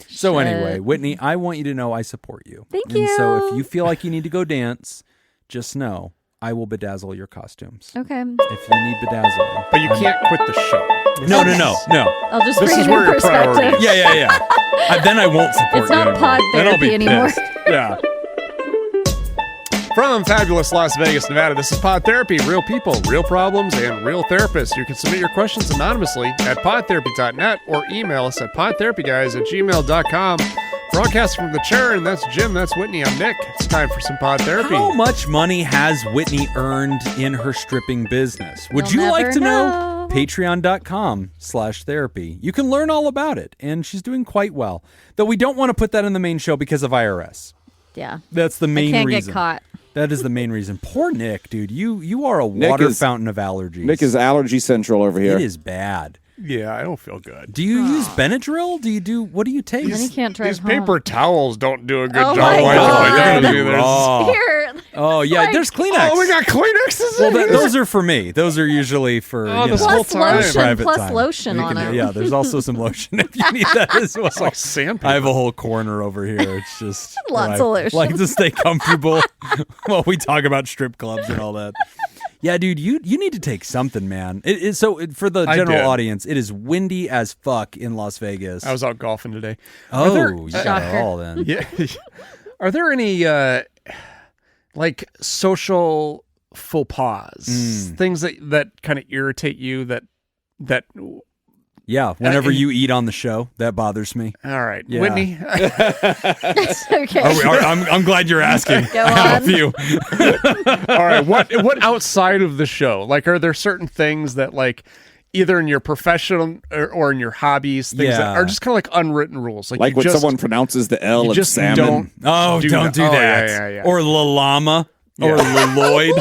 So anyway, Whitney, I want you to know I support you. Thank you. So if you feel like you need to go dance, just know I will bedazzle your costumes. Okay. If you need bedazzling. But you can't quit the show. No. I'll just This bring is it where in your perspective. priorities- Yeah. Then I won't support It's you not anymore. pod Then I'll be therapy anymore. pissed. Yeah. From fabulous Las Vegas, Nevada, this is Pod Therapy. Real people, real problems, and real therapists. You can submit your questions anonymously at podtherapy.net or email us at podtherapyguys@gmail.com. Broadcast from the chair, and that's Jim, that's Whitney, I'm Nick. It's time for some Pod Therapy. How much money has Whitney earned in her stripping business? Would You'll you like never to know? know. Patreon.com/therapy. You can learn all about it, and she's doing quite well. Though we don't want to put that in the main show because of IRS. Yeah. That's the main Can't reason. get caught. That is the main reason. Poor Nick, dude. You are a water fountain of allergies. Nick is allergy central over here. It is bad. Yeah, I don't feel good. Do you use Benadryl? What do you take? Then he can't drive These home. paper towels don't do a good Oh job. my Why God. don't do this? Oh. Here. Oh, yeah, Like- there's Kleenex. Oh, we got Kleenexes Well, in here? those are for me. Those are usually for this whole Plus time. lotion. private Plus time. lotion You on can it. do- Yeah, there's also some lotion if you need that as well. It's like sandpaper. I have a whole corner over here. It's just Lots where of I lotion. like to stay comfortable while we talk about strip clubs and all that. Yeah, dude, you need to take something, man. For the I general did. audience, it is windy as fuck in Las Vegas. I was out golfing today. oh, there- you got it Shocker. all then. Yeah. Are there any like social faux pas, things that kind of irritate you? That Yeah, whenever you eat on the show, that bothers me. all right, Yeah. Whitney. Okay. I'm glad you're asking. Go I have a on. few. All right, what outside of the show? Like, are there certain things that like either in your professional or in your hobbies, things that Yeah. are just kind of like unwritten rules? like you when just, someone pronounces the L you of just salmon. don't. Oh, don't do Oh, that. yeah. Or La Llama. Or Yeah. Lloyd.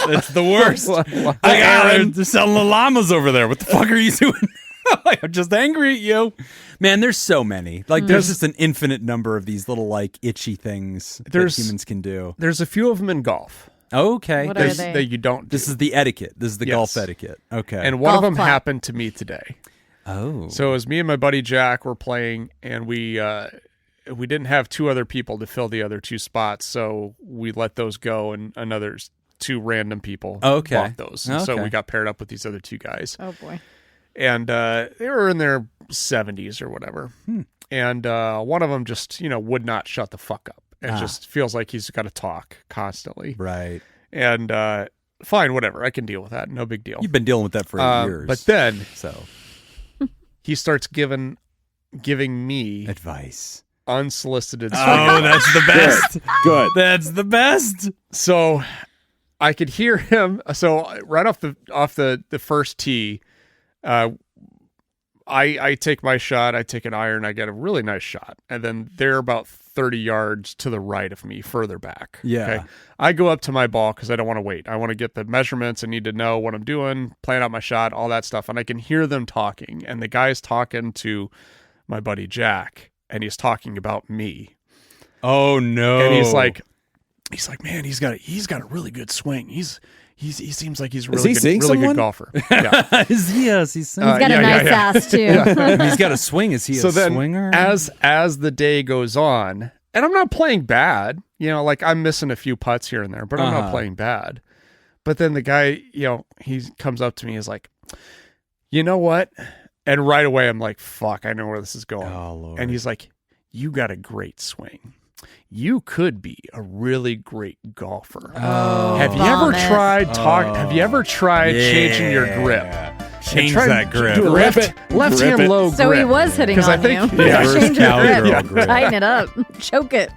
That's the worst. Like, Aaron, they're selling the llamas over there. What the fuck are you doing? Like, I'm just angry at you. Man, there's so many. Like, there's just an infinite number of these little, like, itchy things that humans can do. There's a few of them in golf. Okay. What are There's they? that you don't do. This is the etiquette. This is the Yes. golf etiquette. Okay. And one of Golf them clap. happened to me today. oh. So it was me and my buddy Jack were playing, and we didn't have two other people to fill the other two spots, so we let those go, and another two random people Okay. bought those. And so Okay. we got paired up with these other two guys, Oh boy. and they were in their 70s or whatever. And one of them just would not shut the fuck up, and just feels like he's got to talk constantly. Right. And fine, whatever, I can deal with that. No big deal. You've been dealing with that for 8 years. But then So, he starts giving me advice. unsolicited Oh, swing that's the best. Good. That's the best. So I could hear him. So right off the first tee, I take my shot. I take an iron. I get a really nice shot, and then they're about 30 yards to the right of me, further back. Yeah. I go up to my ball because I don't want to wait. I want to get the measurements. I need to know what I'm doing, plan out my shot, all that stuff. And I can hear them talking, and the guy's talking to my buddy Jack, and he's talking about me. Oh, no. And he's like, man, he's got a really good swing. He seems like he's a really good golfer. Yeah. Is he? He's He's got yeah, a nice yeah. ass too. And he's got a swing. Is he So a then, swinger? as the day goes on, and I'm not playing bad, like I'm missing a few putts here and there, but I'm not playing bad. But then the guy, he comes up to me, he's like, you know what? And right away I'm like, fuck, I know where this is going. Oh, Lord. And he's like, you got a great swing. You could be a really great golfer. Oh. Have you ever Vomit. tried Have you ever tried changing your grip? Change Try that grip. do Grip it. left Grip hand it. low So grip. he was hitting 'Cause on I think- you. yeah. Change your Cowgirl grip. grip. Tighten it up. Choke it.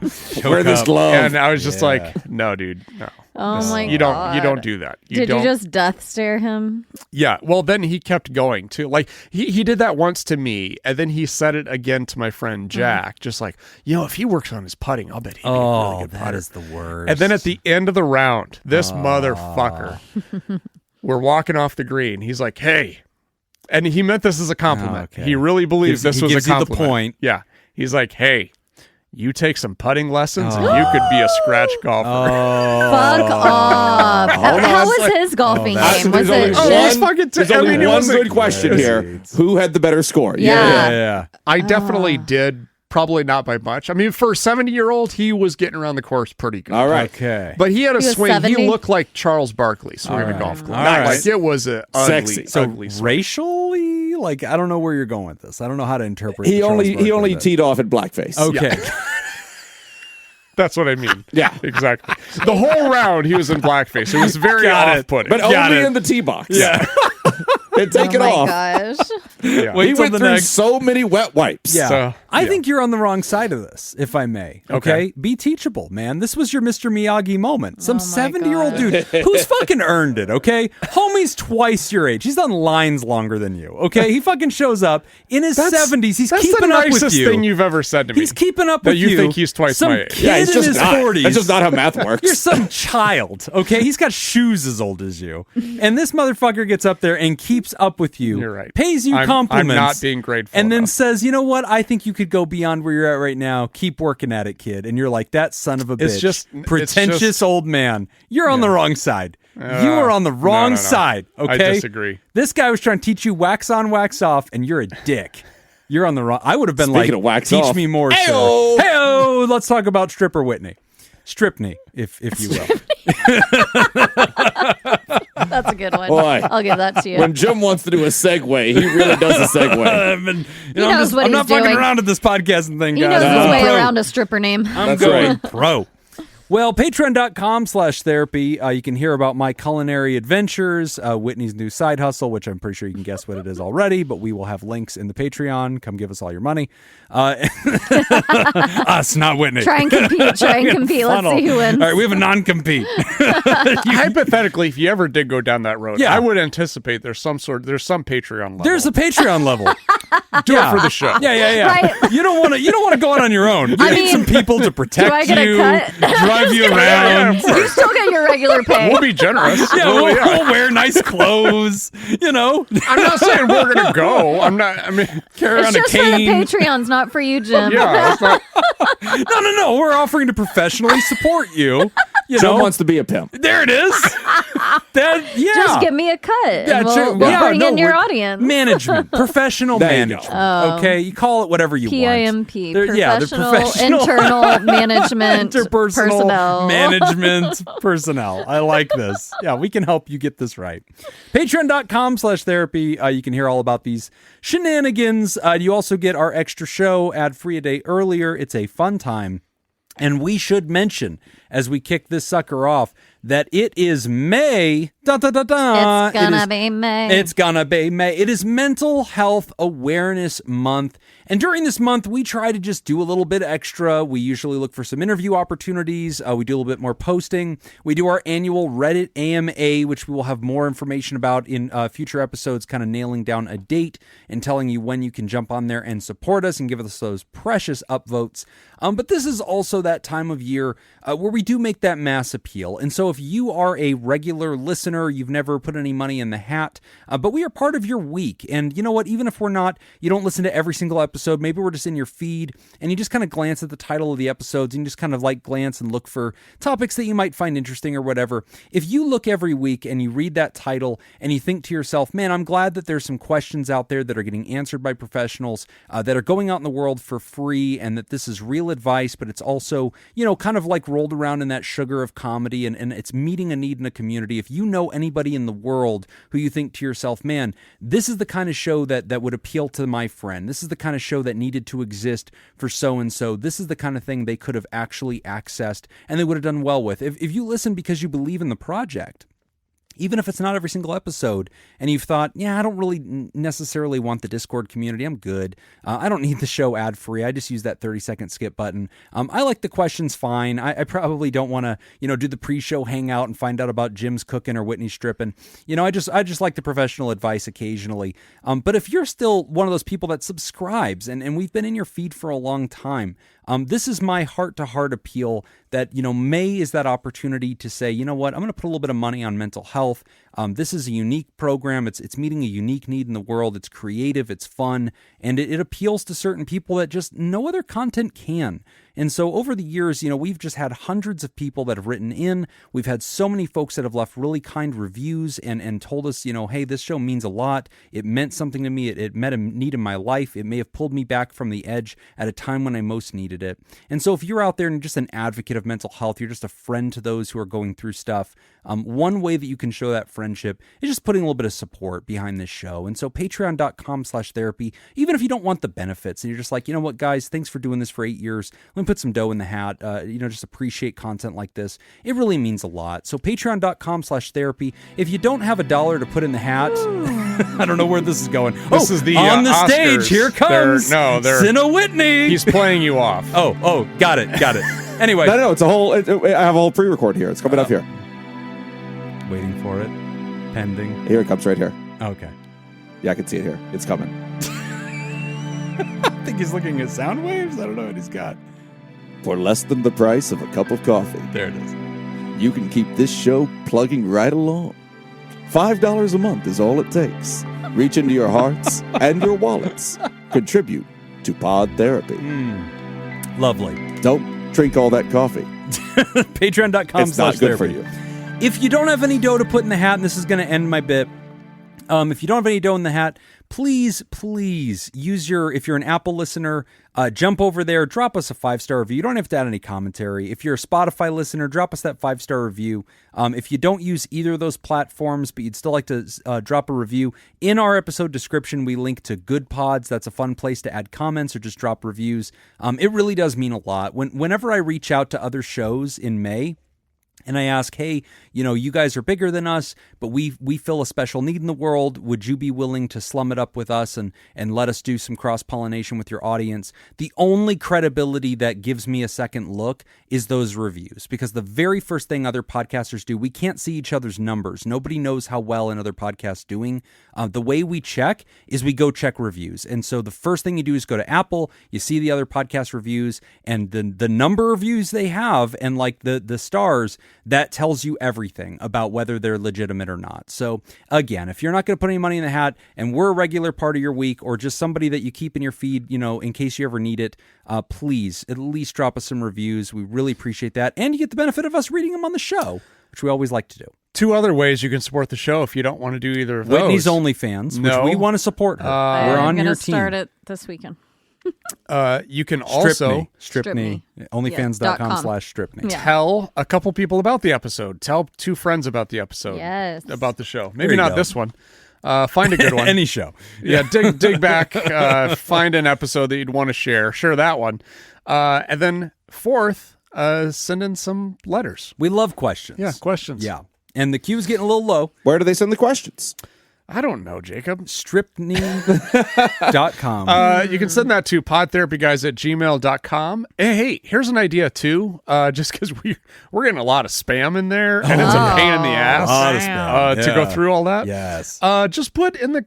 Wear this up. glove. And I was just Yeah. like, no, dude, no. Oh my You god. don't do that. Did don't. you just death stare him? Yeah. Well, then he kept going too. Like he did that once to me, and then he said it again to my friend Jack. Just like, if he works on his putting, I'll bet he'd be a really good that putter. is the worst. And then at the end of the round, this motherfucker, we're walking off the green. He's like, "Hey," and he meant this as a compliment. Okay. He really believes Gives this was you a compliment. the point. Yeah. He's like, "Hey, You take some putting lessons and you could be a scratch golfer. Fuck off. How was his golfing game? Was it shit? There's only one good question here. Who had the better score? Yeah. I definitely did. Probably not by much. I mean, for a 70-year-old, he was getting around the course pretty good. All right. Okay. But he had a He was swing. 70? He looked like Charles Barkley swinging a golf club. All right. Like, it was a Sexy. ugly swing. Racially, like, I don't know where you're going with this. I don't know how to interpret. He the Charles only Barkley bit. teed off at blackface. Okay. That's what I mean. Yeah. Exactly. The whole round, he was in blackface. It was very off-putting. But only in the tee box. Yeah. And take it Oh my off. gosh. Yeah. Wait He till went the through next. so many wet wipes. Yeah. So, I think you're on the wrong side of this, if I may. Okay? Be teachable, man. This was your Mr. Miyagi moment. Some Oh my 70-year-old dude who's fucking earned it, okay? Homie's twice your age. He's done lines longer than you, okay? He fucking shows up in his 70s. He's that's keeping the up with nicest you. thing you've ever said to me. He's keeping up that with you. you think he's twice some my age. Kid Yeah, he's in just his not. 40s. That's just not how math works. You're some child, okay? He's got shoes as old as you. And this motherfucker gets up there and keeps up with you. You're right. Pays you I'm compliments. not being grateful And then enough. says, you know what? I think you could go beyond where you're at right now. Keep working at it, kid. And you're like, that son of a bitch. It's just- pretentious it's just- old man. You're on the wrong side. You are on the wrong no. side, okay? I disagree. This guy was trying to teach you wax on, wax off, and you're a dick. You're on the wrong. I would have been Speaking like, of wax teach off. me more, Heyo! sir. Heyo! Let's talk about Stripper Whitney. Stripney, if you will. That's a good one. Boy. I'll give that to you. When Jim wants to do a segue, he really does a segue. I've been, knows what I'm he's not fucking doing. around at this podcasting thing, He guys. knows I'm his way pro. around a stripper name. I'm That's going right. pro. Well, patreon.com/therapy. You can hear about my culinary adventures, Whitney's new side hustle, which I'm pretty sure you can guess what it is already, but we will have links in the Patreon. Come give us all your money. Us, not Whitney. Try and compete. Let's Funnel. see who wins. All right, we have a non-compete. Hypothetically, if you ever did go down that road, Yeah. I would anticipate there's some Patreon level. There's a Patreon level. Do it for the show. Yeah. Right. You don't want to go out on your own. You need mean, some people to protect do I get a you, cut? drive you around. You still get your regular pay. We'll be generous. Yeah, Well, we'll wear nice clothes. You know, I'm not saying we're gonna go. carry It's around a just for the cane. Patreons, not for you, Jim. Yeah, it's not, No. We're offering to professionally support you. You Jim know, wants to be a pimp. there it is. Just give me a cut. and we'll bring in your audience. Management, professional There you management. go. Okay, you call it whatever you want. PIMP. They're Professional, internal management interpersonal personnel. management personnel. I like this. Yeah, we can help you get this right. Patreon.com/therapy. You can hear all about these shenanigans. You also get our extra show ad-free a day earlier. It's a fun time. And we should mention, as we kick this sucker off, that it is May. Da, da, da, da. It's gonna be May. It's gonna be May. It is Mental Health Awareness Month. And during this month, we try to just do a little bit extra. We usually look for some interview opportunities. We do a little bit more posting. We do our annual Reddit AMA, which we will have more information about in future episodes, kind of nailing down a date and telling you when you can jump on there and support us and give us those precious upvotes. But this is also that time of year where we do make that mass appeal. And so if you are a regular listener, you've never put any money in the hat, but we are part of your week. And you know what? Even if we're not, you don't listen to every single episode, maybe we're just in your feed and you just kind of glance at the title of the episodes and you just kind of like glance and look for topics that you might find interesting or whatever. If you look every week and you read that title and you think to yourself, man, I'm glad that there's some questions out there that are getting answered by professionals that are going out in the world for free, and that this is real advice, but it's also, you know, kind of like rolled around in that sugar of comedy, and it's meeting a need in a community. If you know anybody in the world who you think to yourself, man, this is the kind of show that would appeal to my friend. This is the kind of show that needed to exist for so-and-so. This is the kind of thing they could have actually accessed and they would have done well with. If you listen because you believe in the project, even if it's not every single episode, and you've thought, yeah, I don't really necessarily want the Discord community. I'm good. I don't need the show ad-free. I just use that 30-second skip button. I like the questions fine. I probably don't want to, do the pre-show hangout and find out about Jim's cooking or Whitney's stripping. I just like the professional advice occasionally. But if you're still one of those people that subscribes, and we've been in your feed for a long time, this is my heart-to-heart appeal that, May is that opportunity to say, you know what, I'm going to put a little bit of money on mental health. This is a unique program. It's meeting a unique need in the world. It's creative, it's fun, and it appeals to certain people that just no other content can. And so over the years, we've just had hundreds of people that have written in. We've had so many folks that have left really kind reviews and told us, hey, this show means a lot. It meant something to me. It met a need in my life. It may have pulled me back from the edge at a time when I most needed it. And so if you're out there and just an advocate of mental health, you're just a friend to those who are going through stuff, one way that you can show that friendship is just putting a little bit of support behind this show. And so patreon.com/therapy, even if you don't want the benefits and you're just like, you know what, guys, thanks for doing this for 8 years. Let me put some dough in the hat, just appreciate content like this. It really means a lot. So patreon.com/therapy. If you don't have $1 to put in the hat, I don't know where this is going. This is the on the Oscars. stage. Here comes Cinna Whitney. He's playing you off. Oh, got it. Anyway. No, it's a whole, I have a whole pre-record here. It's coming up here. Waiting for it. Pending. Here it comes right here. Okay. Yeah, I can see it here. It's coming. I think he's looking at sound waves. I don't know what he's got. For less than the price of a cup of coffee, There it is. you can keep this show plugging right along. $5 a month is all it takes. Reach into your hearts and your wallets. Contribute to Pod Therapy. Lovely. Don't drink all that coffee. It's not good for you. If you don't have any dough to put in the hat, and this is going to end my bit, if you don't have any dough in the hat, please use if you're an Apple listener, jump over there, drop us a 5-star review. You don't have to add any commentary. If you're a Spotify listener, drop us that 5-star review. If you don't use either of those platforms, but you'd still like to drop a review, in our episode description, we link to Good Pods. That's a fun place to add comments or just drop reviews. It really does mean a lot. Whenever I reach out to other shows in May, and I ask, hey, you guys are bigger than us, but we fill a special need in the world. Would you be willing to slum it up with us and let us do some cross-pollination with your audience? The only credibility that gives me a second look is those reviews, because the very first thing other podcasters do, we can't see each other's numbers. Nobody knows how well another podcast's doing. The way we check is we go check reviews. And so the first thing you do is go to Apple, you see the other podcast reviews, and the number of views they have and like the stars, that tells you everything about whether they're legitimate or not. So again, if you're not going to put any money in the hat and we're a regular part of your week or just somebody that you keep in your feed, in case you ever need it, please at least drop us some reviews. We really appreciate that. And you get the benefit of us reading them on the show, which we always like to do. 2 other ways you can support the show if you don't want to do either of those. Whitney's OnlyFans, which we want to support her. We're on your team. I'm going to start it this weekend. You can also strip me. OnlyFans.com/strip me. Tell a couple people about the episode. Tell 2 friends about the episode. Yes. About the show. Maybe not this one. Find a good one. Any show. Yeah, dig back. Find an episode that you'd want to share. Share that one. And then 4th, send in some letters. We love questions. Yeah, questions. Yeah. And the queue's getting a little low. Where do they send the questions? I don't know, Jacob. Stripney.com. You can send that to podtherapyguys@gmail.com. Hey, here's an idea too. Just because we're getting a lot of spam in there, and it's a pain in the ass to go through all that. Yes. Just put in the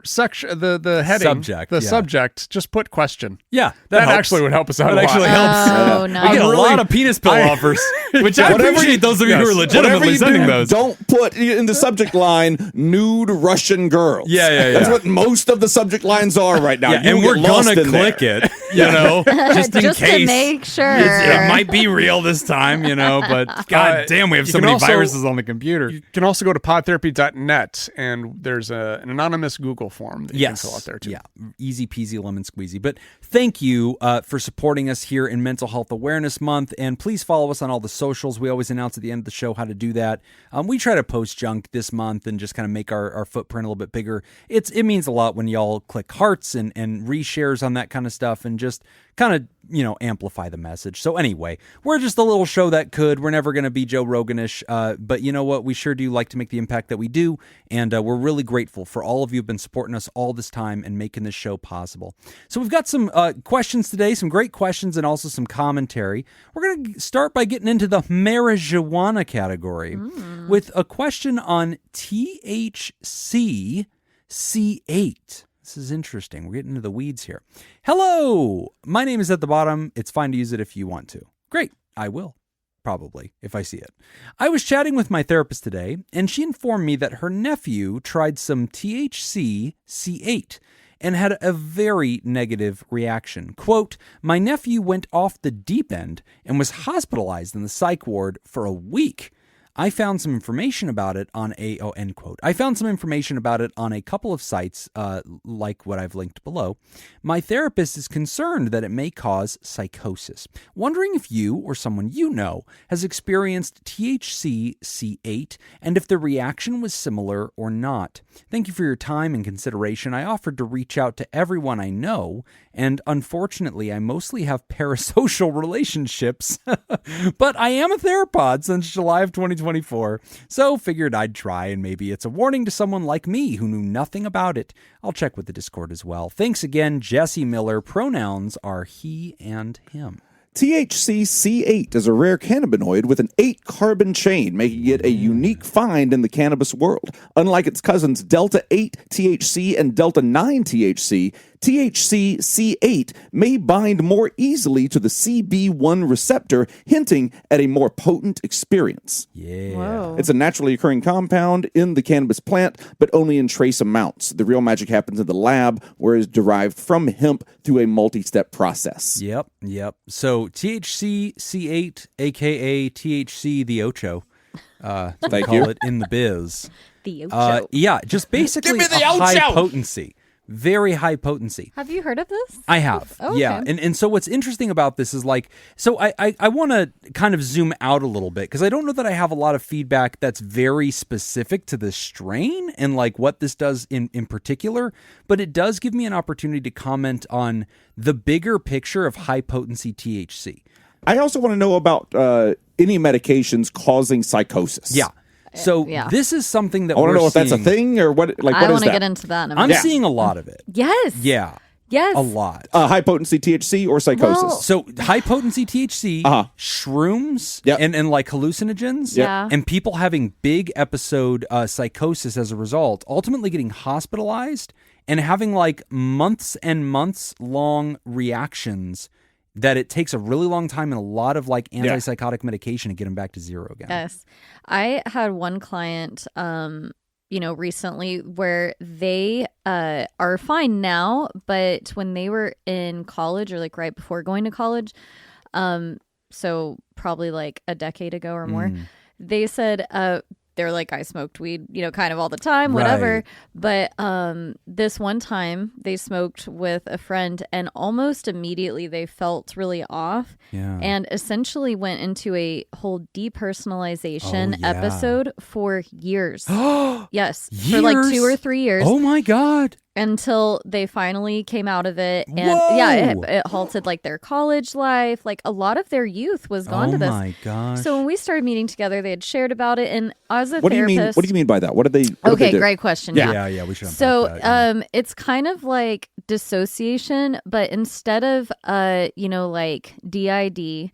section, the heading, subject. Just put question. Yeah, that actually would help us out. That actually helps. Oh, no. I get a lot of penis pill offers, which I appreciate those of you who are legitimately sending those. Don't put in the subject line "nude Russian girls." Yeah. That's what most of the subject lines are right now. Yeah, and we're gonna click it, just in just case to make sure it might be real this time, But god damn, we have so many viruses on the computer. You can also go to podtherapy.net, and there's an anonymous Google form that you can fill out there too. Yeah, easy peasy lemon squeezy. But thank you for supporting us here in Mental Health Awareness Month, and please follow us on all the socials. We always announce at the end of the show how to do that. We try to post junk this month and just kind of make our footprint a little bit bigger. It means a lot when y'all click hearts and reshares on that kind of stuff and just kind of, amplify the message. So anyway, we're just a little show that could. We're never going to be Joe Roganish, but you know what? We sure do like to make the impact that we do, and we're really grateful for all of you who've been supporting us all this time and making this show possible. So we've got some questions today, some great questions, and also some commentary. We're going to start by getting into the marijuana category with a question on THC-C8. This is interesting. We're getting into the weeds here. Hello, my name is at the bottom. It's fine to use it if you want to. Great, I will. probably, if I see it. I was chatting with my therapist today, and she informed me that her nephew tried some THC-C8 and had a very negative reaction. Quote, my nephew went off the deep end and was hospitalized in the psych ward for a week. I found some information about it on end quote. I found some information about it on a couple of sites, like what I've linked below. My therapist is concerned that it may cause psychosis. Wondering if you or someone you know has experienced THC-C8 and if the reaction was similar or not. Thank you for your time and consideration. I offered to reach out to everyone I know, and unfortunately, I mostly have parasocial relationships, but I am a therapod since July of 2024, so figured I'd try, and maybe it's a warning to someone like me who knew nothing about it. I'll check with the Discord as well. Thanks again, Jesse Miller. Pronouns are he and him. THC-C8 is a rare cannabinoid with an 8-carbon chain, making it a unique find in the cannabis world. Unlike its cousins Delta-8 THC and Delta-9 THC, THC-C8 may bind more easily to the CB1 receptor, hinting at a more potent experience. Yeah. Whoa. It's a naturally occurring compound in the cannabis plant, but only in trace amounts. The real magic happens in the lab, where it's derived from hemp through a multi-step process. Yep. So THC-C8, a.k.a. THC the Ocho, Thank call you. it in the biz. The Ocho. Yeah, just basically Give me the a high Ocho! potency. Very high potency. Have you heard of this? I have. Oh, okay. Yeah. And so what's interesting about this is like, so I want to kind of zoom out a little bit because I don't know that I have a lot of feedback that's very specific to this strain and like what this does in particular, but it does give me an opportunity to comment on the bigger picture of high potency THC. I also want to know about any medications causing psychosis. Yeah. So Yeah. this is something that I want we're to know if that's a seeing- thing or what. Like, I what is want to that? get into that in a I'm minute. seeing a lot of it. Yes. Yeah. Yes. A lot. High potency THC or psychosis? Well- So high potency THC, shrooms, Yep. and like hallucinogens, Yeah. and people having big episode psychosis as a result, ultimately getting hospitalized and having like months and months long reactions that it takes a really long time and a lot of like antipsychotic medication to get them back to zero again. Yes. I had one client, recently where they are fine now, but when they were in college or like right before going to college, so probably like a decade ago or more, they said, they're like, I smoked weed, kind of all the time, whatever. Right. But this one time they smoked with a friend and almost immediately they felt really off and essentially went into a whole depersonalization episode for years. Yes. For like 2 or 3 years. Oh my God. Until they finally came out of it. And Whoa! it halted like their college life. Like a lot of their youth was gone to this. Oh my gosh. So when we started meeting together, they had shared about it. And as a What do you therapist. mean? What do you mean by that? What did they? What did they do? Great question. Yeah, we should. So unpack that, it's kind of like dissociation, but instead of like DID,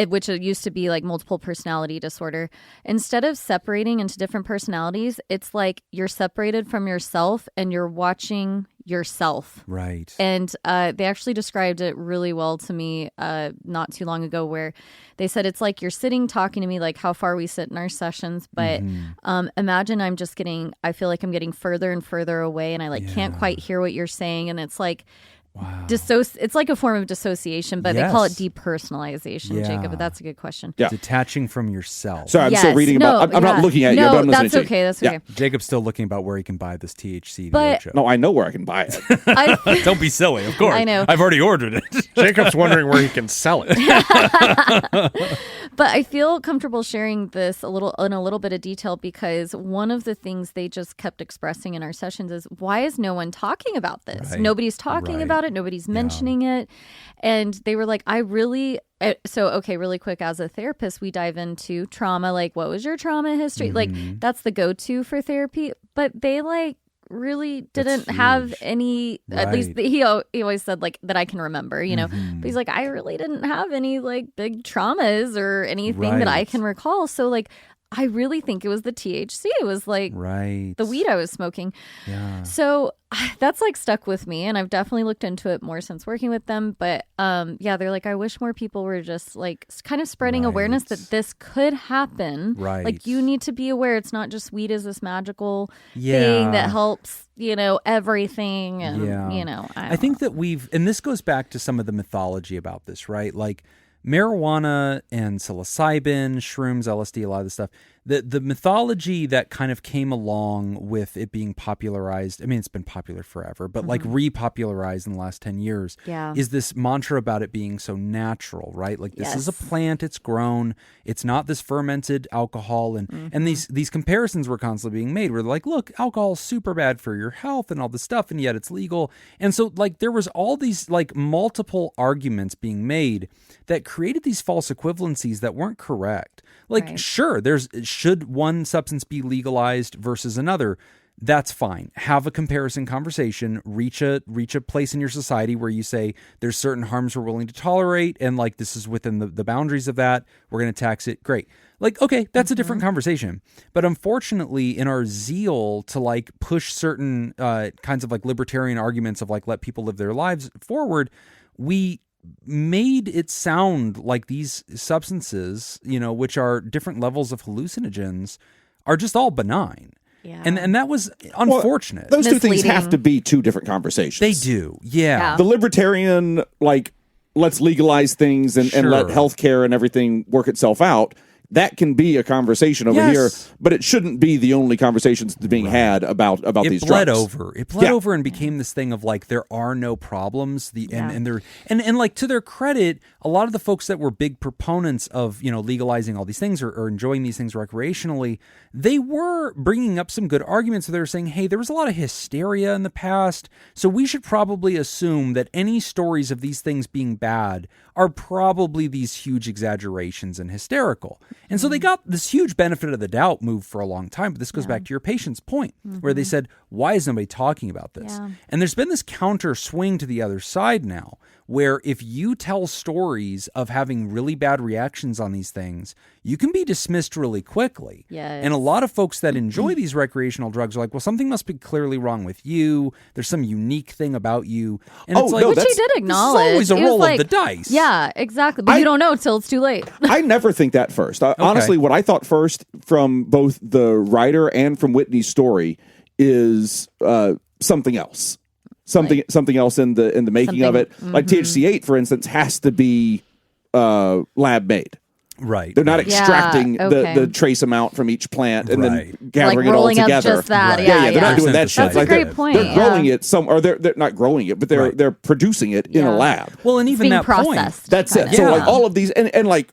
which it used to be like multiple personality disorder. Instead of separating into different personalities, it's like you're separated from yourself and you're watching yourself. Right. And they actually described it really well to me not too long ago, where they said it's like you're sitting talking to me, like how far we sit in our sessions, but imagine I feel like I'm getting further and further away and I like can't quite hear what you're saying. And it's like, Wow. It's like a form of dissociation, but they call it Yes. depersonalization, Yeah. Jacob. But that's a good question. Yeah. Detaching from yourself. Sorry, I'm still reading about. I'm not looking at you, but I'm listening that's to you. okay. That's Yeah. okay. Jacob's still looking about where he can buy this THC. But- Ocho. No, I know where I can buy it. Don't be silly. Of course, I know. I've already ordered it. Jacob's wondering where he can sell it. But I feel comfortable sharing this in a little bit of detail because one of the things they just kept expressing in our sessions is, why is no one talking about this? Right. Nobody's talking Right. about it. Nobody's mentioning it. And they were like, really quick, as a therapist, we dive into trauma. Like, what was your trauma history? Like, that's the go-to for therapy. But they like really didn't have huge. any, at Right. least he always said like that I can remember, but he's like, I really didn't have any like big traumas or anything that I Right. can recall. So like, I really think it was the THC. It was like Right. the weed I was smoking. Yeah. So that's like stuck with me, and I've definitely looked into it more since working with them. But yeah, they're like, I wish more people were just like kind of spreading awareness that this could happen. Right. Like you need to be aware. It's not just weed is this magical Yeah. thing that helps, everything. And, Yeah. I think that and this goes back to some of the mythology about this, right? Like marijuana and psilocybin, shrooms, LSD, a lot of this stuff. The mythology that kind of came along with it being popularized, I mean, it's been popular forever, but like repopularized in the last 10 years, is this mantra about it being so natural, right? Like this is a plant, it's grown, it's not this fermented alcohol. And these comparisons were constantly being made where they're like, look, alcohol's super bad for your health and all this stuff, and yet it's legal. And so like there was all these like multiple arguments being made that created these false equivalencies that weren't correct. Like, sure, should one substance be legalized versus another? That's fine. Have a comparison conversation, reach a place in your society where you say there's certain harms we're willing to tolerate, and like this is within the boundaries of that. We're going to tax it. Great. Like, okay, that's a different conversation. But unfortunately, in our zeal to like push certain kinds of like libertarian arguments of like let people live their lives forward, we made it sound like these substances, which are different levels of hallucinogens, are just all benign. Yeah. And that was unfortunate. Those two things have to be two different conversations. They do. Yeah. The libertarian, like, let's legalize things and let healthcare and everything work itself out. That can be a conversation over here, but it shouldn't be the only conversations being had about these drugs. It bled over and became this thing of like there are no problems. And like to their credit, a lot of the folks that were big proponents of legalizing all these things or enjoying these things recreationally, they were bringing up some good arguments. So they were saying, hey, there was a lot of hysteria in the past, so we should probably assume that any stories of these things being bad are probably these huge exaggerations and hysterical. And so they got this huge benefit of the doubt move for a long time. But this goes back to your patient's point, where they said, why is nobody talking about this? Yeah. And there's been this counter swing to the other side now, where if you tell stories of having really bad reactions on these things, you can be dismissed really quickly. Yes. And a lot of folks that enjoy these recreational drugs are like, well, something must be clearly wrong with you. There's some unique thing about you. And it's like, which he did acknowledge. It's always a roll of the dice. Yeah, exactly. But you don't know till it's too late. I never think that first. Honestly, what I thought first from both the writer and from Whitney's story is something else. Something else in the making of it. Like THC-C8, for instance, has to be lab made. Right. They're not extracting the trace amount from each plant and then gathering it all rolling together. Up just that. Right. Yeah, they're not doing that shit. That's a great point. They're growing it or they're not growing it, but they're producing it in a lab. Well, and even that processed. point. That's it. So like all of these and like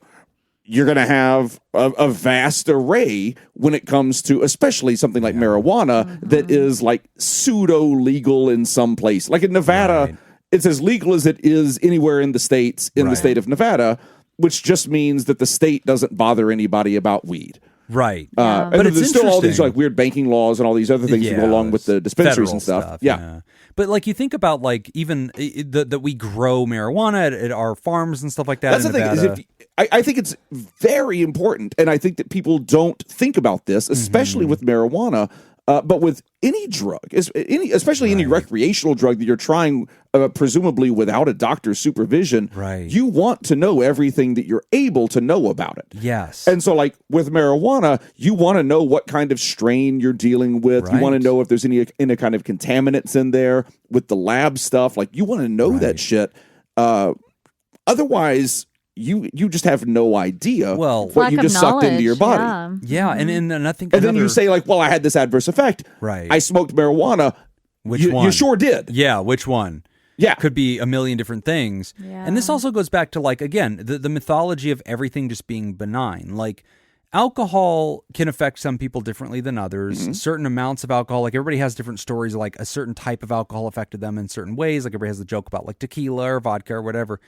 you're going to have a vast array when it comes to especially something like marijuana that is like pseudo legal in some place. Like in Nevada, it's as legal as it is anywhere in the states in the state of Nevada, which just means that the state doesn't bother anybody about weed. Right. But there's still all these like weird banking laws and all these other things that go along with the dispensaries and stuff. Yeah. But like you think about like even that we grow marijuana at our farms and stuff like that. That's the thing. I think it's very important, and I think that people don't think about this, especially with marijuana, but with any drug, especially any recreational drug that you're trying, presumably without a doctor's supervision. Right. You want to know everything that you're able to know about it. Yes. And so, like with marijuana, you want to know what kind of strain you're dealing with. Right. You want to know if there's any kind of contaminants in there with the lab stuff. Like you want to know that shit. Otherwise, you just have no idea what you just sucked into your body. Yeah, and I think then you say like, well, I had this adverse effect. Right. I smoked marijuana. Which one? You sure did. Yeah, which one? Yeah. Could be a million different things. Yeah. And this also goes back to like, again, the mythology of everything just being benign. Like alcohol can affect some people differently than others. Certain amounts of alcohol, like everybody has different stories, like a certain type of alcohol affected them in certain ways. Like everybody has a joke about like tequila or vodka or whatever.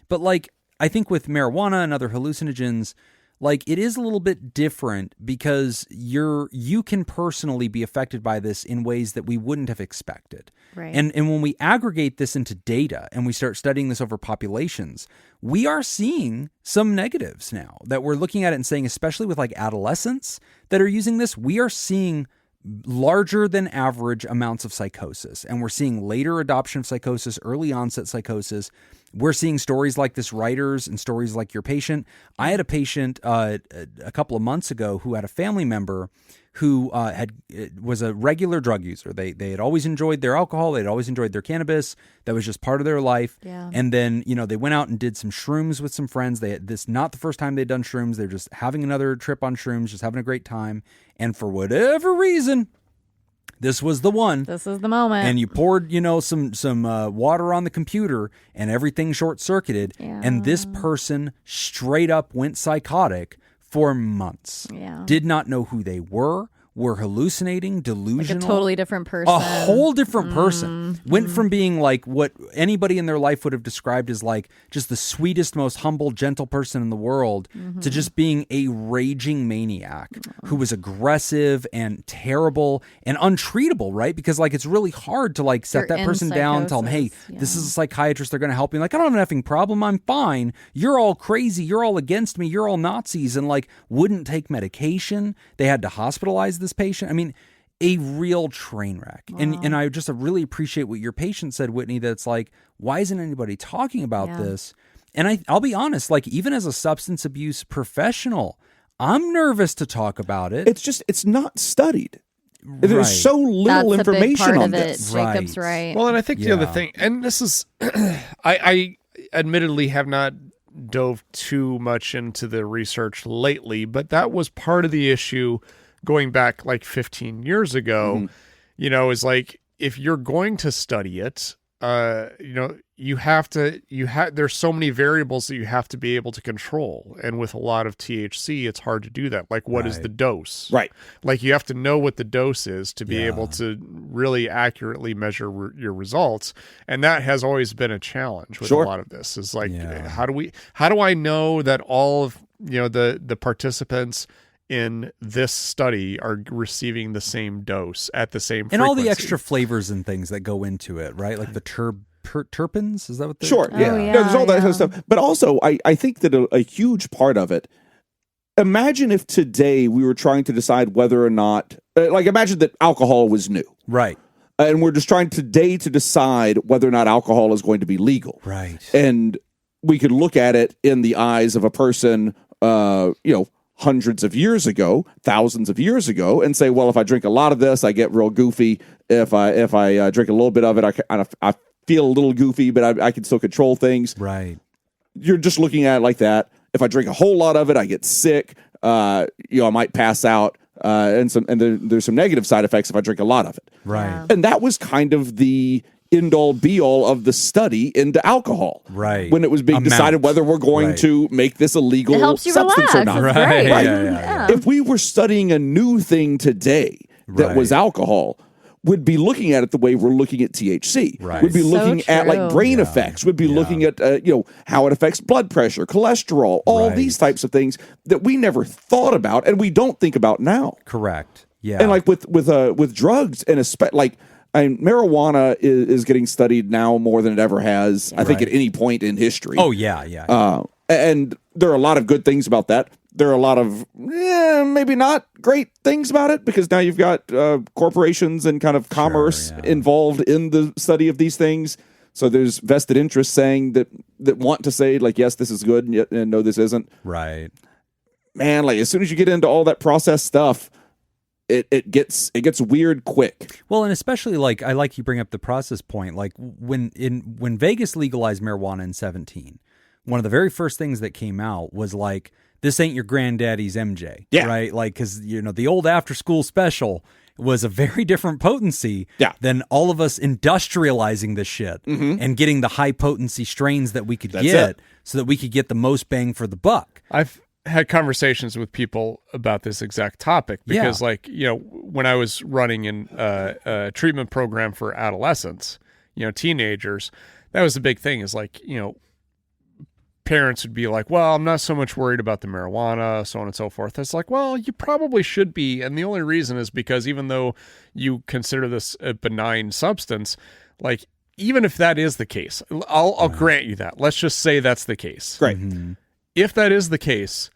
But like, I think with marijuana and other hallucinogens, like it is a little bit different because you can personally be affected by this in ways that we wouldn't have expected. Right. And when we aggregate this into data and we start studying this over populations, we are seeing some negatives now that we're looking at it and saying, especially with like adolescents that are using this, we are seeing larger than average amounts of psychosis. And we're seeing later adoption of psychosis, early onset psychosis. We're seeing stories like this writers and stories like your patient. I had a patient a couple of months ago who had a family member who was a regular drug user. They had always enjoyed their alcohol. They'd always enjoyed their cannabis. That was just part of their life. Yeah. And then, they went out and did some shrooms with some friends. They had this, not the first time they'd done shrooms. They're just having another trip on shrooms, just having a great time. And for whatever reason, this was the one. This is the moment. And you poured, some water on the computer and everything short-circuited. Yeah. And this person straight up went psychotic for months. Yeah. Did not know who they were hallucinating, delusional. Like a totally different person. A whole different person. Went from being like what anybody in their life would have described as like just the sweetest, most humble, gentle person in the world to just being a raging maniac who was aggressive and terrible and untreatable, right? Because like it's really hard to like set They're that in person down, tell them, hey, psychosis. this is a psychiatrist, they're going to help me. Like, I don't have an effing problem, I'm fine. You're all crazy, you're all against me, you're all Nazis, and like wouldn't take medication. They had to hospitalize this patient. I mean, a real train wreck. Wow. And I just really appreciate what your patient said, Whitney, that's like, why isn't anybody talking about this? And I'll be honest, like even as a substance abuse professional, I'm nervous to talk about it. It's not studied. There's so little That's information a big part on of this. it. Jacob's right. Well, and I think the other thing, and this is, I admittedly have not dove too much into the research lately, but that was part of the issue going back like 15 years ago, is like, if you're going to study it, there's so many variables that you have to be able to control. And with a lot of THC, it's hard to do that. Like, what is the dose? Right. Like, you have to know what the dose is to be able to really accurately measure your results. And that has always been a challenge with a lot of this is like, how do I know that all of, the participants in this study are receiving the same dose at the same frequency? And all the extra flavors and things that go into it, right? Like the terpenes, is that what they're Sure, yeah. There's all that kind of stuff. But also, I think that a huge part of it, imagine if today we were trying to decide whether or not, imagine that alcohol was new. Right. And we're just trying today to decide whether or not alcohol is going to be legal. Right. And we could look at it in the eyes of a person, hundreds of years ago, thousands of years ago, and say, well, if I drink a lot of this, I get real goofy. If I drink a little bit of it, I feel a little goofy, but I can still control things. Right. You're just looking at it like that. If I drink a whole lot of it, I get sick. I might pass out. And there's some negative side effects if I drink a lot of it. Right. Yeah. And that was kind of the end-all be-all of the study into alcohol. Right. When it was being decided whether we're going to make this a legal It helps you substance relax. or not. It's great. Right. Yeah. If we were studying a new thing today that was alcohol, we'd be looking at it the way we're looking at THC. Right. We'd be So looking at like true. brain effects. We'd be looking at how it affects blood pressure, cholesterol, all these types of things that we never thought about and we don't think about now. Correct. Yeah. And like with drugs and marijuana is getting studied now more than it ever has, I think, at any point in history. Oh, yeah. And there are a lot of good things about that. There are a lot of maybe not great things about it because now you've got corporations and kind of commerce involved in the study of these things. So there's vested interests saying that want to say like, yes, this is good, and no, this isn't. Right. Man, like as soon as you get into all that processed stuff, it gets weird quick. Well, and especially like I like you bring up the process point. Like when Vegas legalized marijuana in 2017, one of the very first things that came out was like, this ain't your granddaddy's MJ, right? Like because the old after school special was a very different potency than all of us industrializing this shit and getting the high potency strains that we could get so that we could get the most bang for the buck. I've had conversations with people about this exact topic because when I was running in a treatment program for adolescents, teenagers, that was the big thing is like, parents would be like, well, I'm not so much worried about the marijuana, so on and so forth. It's like, well, you probably should be. And the only reason is because even though you consider this a benign substance, like, even if that is the case, I'll grant you that. Let's just say that's the case. Great. If that is the case,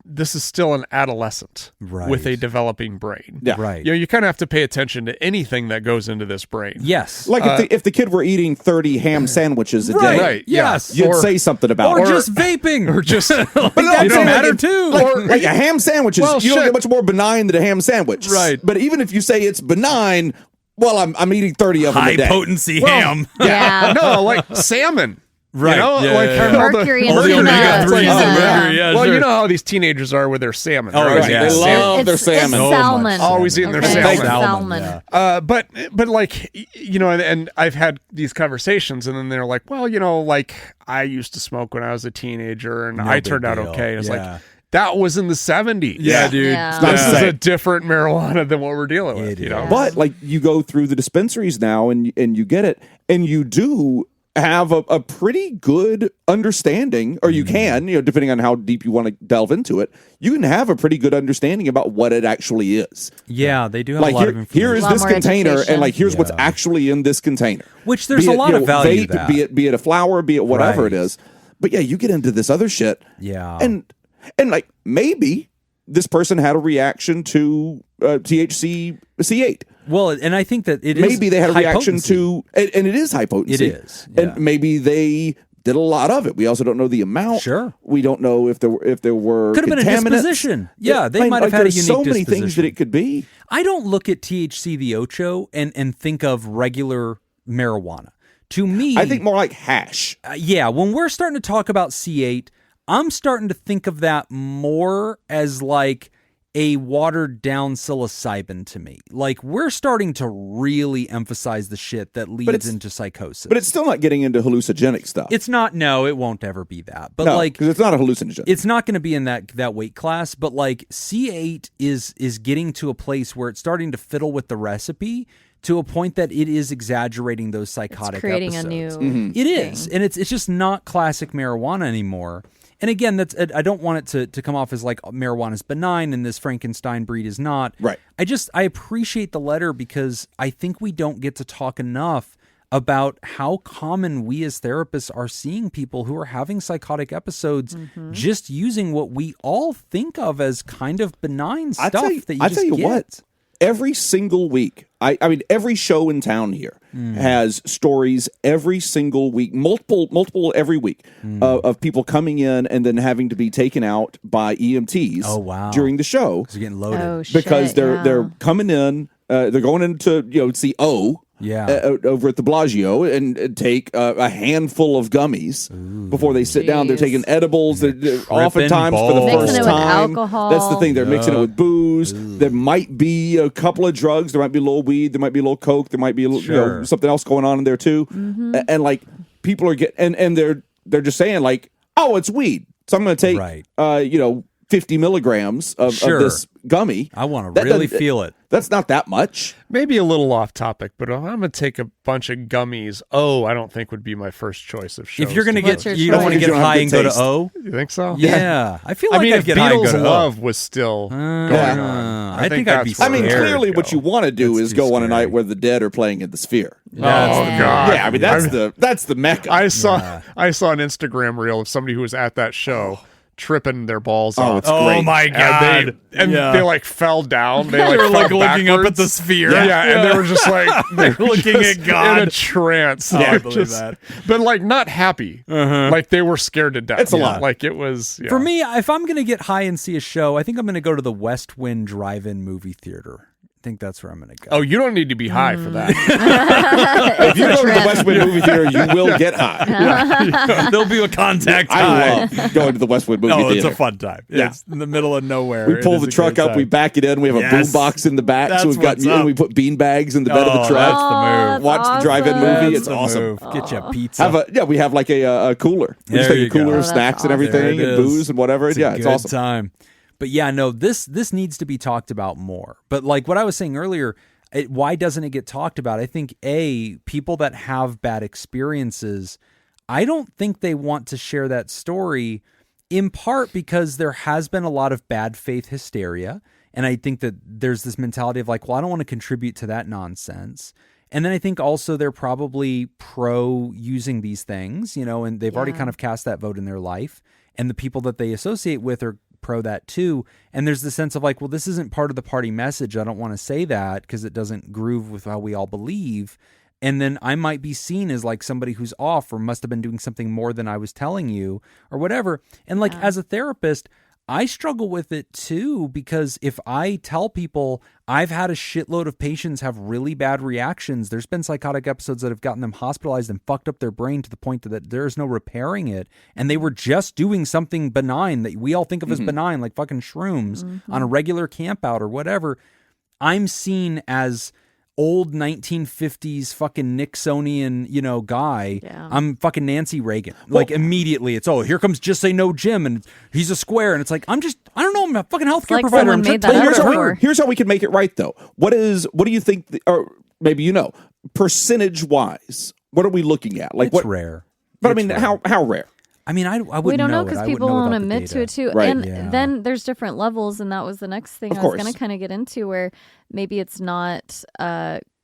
this is still an adolescent with a developing brain. Yeah. Right. You know, you kind of have to pay attention to anything that goes into this brain. Yes. Like if the kid were eating 30 ham sandwiches a day, Right. Yes. you'd say something about Or it. just vaping. Or just, But that I'm don't saying, matter like, too. Like a ham sandwich is, Well, you don't shit. get much more benign than a ham sandwich. Right. But even if you say it's benign, well, I'm eating 30 of them a High day. potency Well, ham. Yeah. no, like salmon. Right. You know, Yeah, like yeah, yeah. all the Mercury and mercury tuna. it's like, Omega-3s oh, and yeah. mercury, yeah, Well, sure. you know how these teenagers are with their salmon. Oh, They're always yeah. eating They salmon. love their It's salmon. salmon. Always eating their Okay. salmon. Salmon. But like, you know, and I've had these conversations, and then they're like, well, you know, like I used to smoke when I was a teenager, and No I big turned out deal. okay. It's Yeah. like, that was in the 70s. Yeah, dude. Yeah. not This the is same. a different marijuana than what we're dealing with, It you know? is. But like you go through the dispensaries now and you get it, and you do have a pretty good understanding, or you can, you know, depending on how deep you want to delve into it, you can have a pretty good understanding about what it actually is. Yeah, they do have Like a lot of here information. is A lot this more container, education. and like here's what's Yeah. actually in this container. Which there's Be a it, lot you of know, value to vape, that. be it a flower, be it whatever Right. it is. But yeah, you get into this other shit. Yeah. And like maybe this person had a reaction to THC-C8. Well, and I think that it is Maybe they had a high reaction potency. to, and it is high potency. It is, yeah. And maybe they did a lot of it. We also don't know the amount. Sure. We don't know if there were Could have been a contaminants. disposition. Yeah, they I mean, might have like, had a there's unique so many disposition. things that it could be. I don't look at THC the Ocho and think of regular marijuana. To me, I think more like hash. yeah, when we're starting to talk about C8, I'm starting to think of that more as like a watered down psilocybin to me. Like we're starting to really emphasize the shit that leads it's- into psychosis. But it's still not getting into hallucinogenic stuff. It's not. No, it won't ever be that. But no, like, because it's not a hallucinogen. it's not going to be in that weight class. But like C8 is getting to a place where it's starting to fiddle with the recipe to a point that it is exaggerating those psychotic It's creating episodes. a new It is, and it's just not classic marijuana anymore. And again, I don't want it to come off as like marijuana is benign and this Frankenstein breed is not. Right. I appreciate the letter because I think we don't get to talk enough about how common we as therapists are seeing people who are having psychotic episodes just using what we all think of as kind of benign stuff that you I just tell you get. what, every single week, I mean, every show in town here has stories every single week, multiple every week of people coming in and then having to be taken out by EMTs Oh, wow. during the show It's getting loaded. Oh, shit, because they're yeah. coming in, they're going into, see O. Yeah. Over at the Bellagio and take a handful of gummies before they sit down. They're Jeez. taking edibles. They're oftentimes for the balls. first Mixing it with time. alcohol. That's the thing. They're mixing it with booze. There might be a couple of drugs. There might be a little weed. There might be a little coke. There might be a little, Sure. something else going on in there too. And like people are getting and they're just saying like, oh, it's weed. So I'm going to take Right. 50 milligrams of this gummy. I want to That really doesn't- feel it. That's not that much. Maybe a little off topic, but if I'm going to take a bunch of gummies, I don't think would be my first choice of shows. If you're going to What's get, your you don't want to choice? get You don't have high good and go to taste. O. You think so? Yeah, I feel I like mean, I'd if get high and go Beatles to Love was still going on, I think I'd be that's where I mean, it would clearly, what go. you want to do That's is too go on a scary. night where the Dead are playing at the Sphere. Oh God! Yeah, I mean that's the mecca. I saw an Instagram reel of somebody who was at that show tripping their balls Oh, off. it's great. my And they like fell down. They were fell like looking up at backwards. the sphere. Yeah, and they were just like they were Looking just at God. in a trance. Oh, I Like, believe that. But like not happy. Like they were scared to death. It's a lot. Like it was For me, if I'm going to get high and see a show, I think I'm going to go to the West Wind Drive-In movie theater. I think that's where I'm going to go. Oh, you don't need to be high for that. If you go to the Westwood movie theater, you will get high. There'll be a contact I high. love going to the Westwood movie Oh, theater. it's a fun time. Yeah. It's in the middle of nowhere. We It pull is the a truck great up, we time. back it in. We have a Yes. boom box in the back, That's so we've got what's up. we put bean bags in the bed of the Oh, truck. that's the move. Watch the drive-in awesome. movie. That's It's the awesome. move. Get you a pizza. We have like a cooler. We just There take you a cooler go. of Oh, snacks that's and awesome. everything There it and is. booze and whatever. It's Yeah, a it's good awesome. time. But yeah, no, this needs to be talked about more. But like what I was saying earlier, why doesn't it get talked about? I think people that have bad experiences, I don't think they want to share that story, in part because there has been a lot of bad faith hysteria. And I think that there's this mentality of like, well, I don't want to contribute to that nonsense. And then I think also they're probably pro using these things, and they've already kind of cast that vote in their life. And the people that they associate with are pro that too. And there's the sense of like, well, this isn't part of the party message. I don't want to say that because it doesn't groove with how we all believe. And then I might be seen as like somebody who's off or must have been doing something more than I was telling you or whatever. And like as a therapist, I struggle with it too, because if I tell people I've had a shitload of patients have really bad reactions, there's been psychotic episodes that have gotten them hospitalized and fucked up their brain to the point that there's no repairing it. And they were just doing something benign that we all think of as benign, like fucking shrooms on a regular camp out or whatever. I'm seen as old 1950s fucking Nixonian, guy. Yeah. I'm fucking Nancy Reagan. Well, like immediately it's, here comes Just Say No Jim and he's a square. And it's like, I don't know, I'm a fucking healthcare provider. Here's how we can make it right though. What do you think, or maybe percentage wise, what are we looking at? Like it's rare. But it's rare. How rare? I mean, I wouldn't we don't know because people won't admit to it too. Right. And then there's different levels, and that was the next thing I was going to kind of get into, where maybe it's not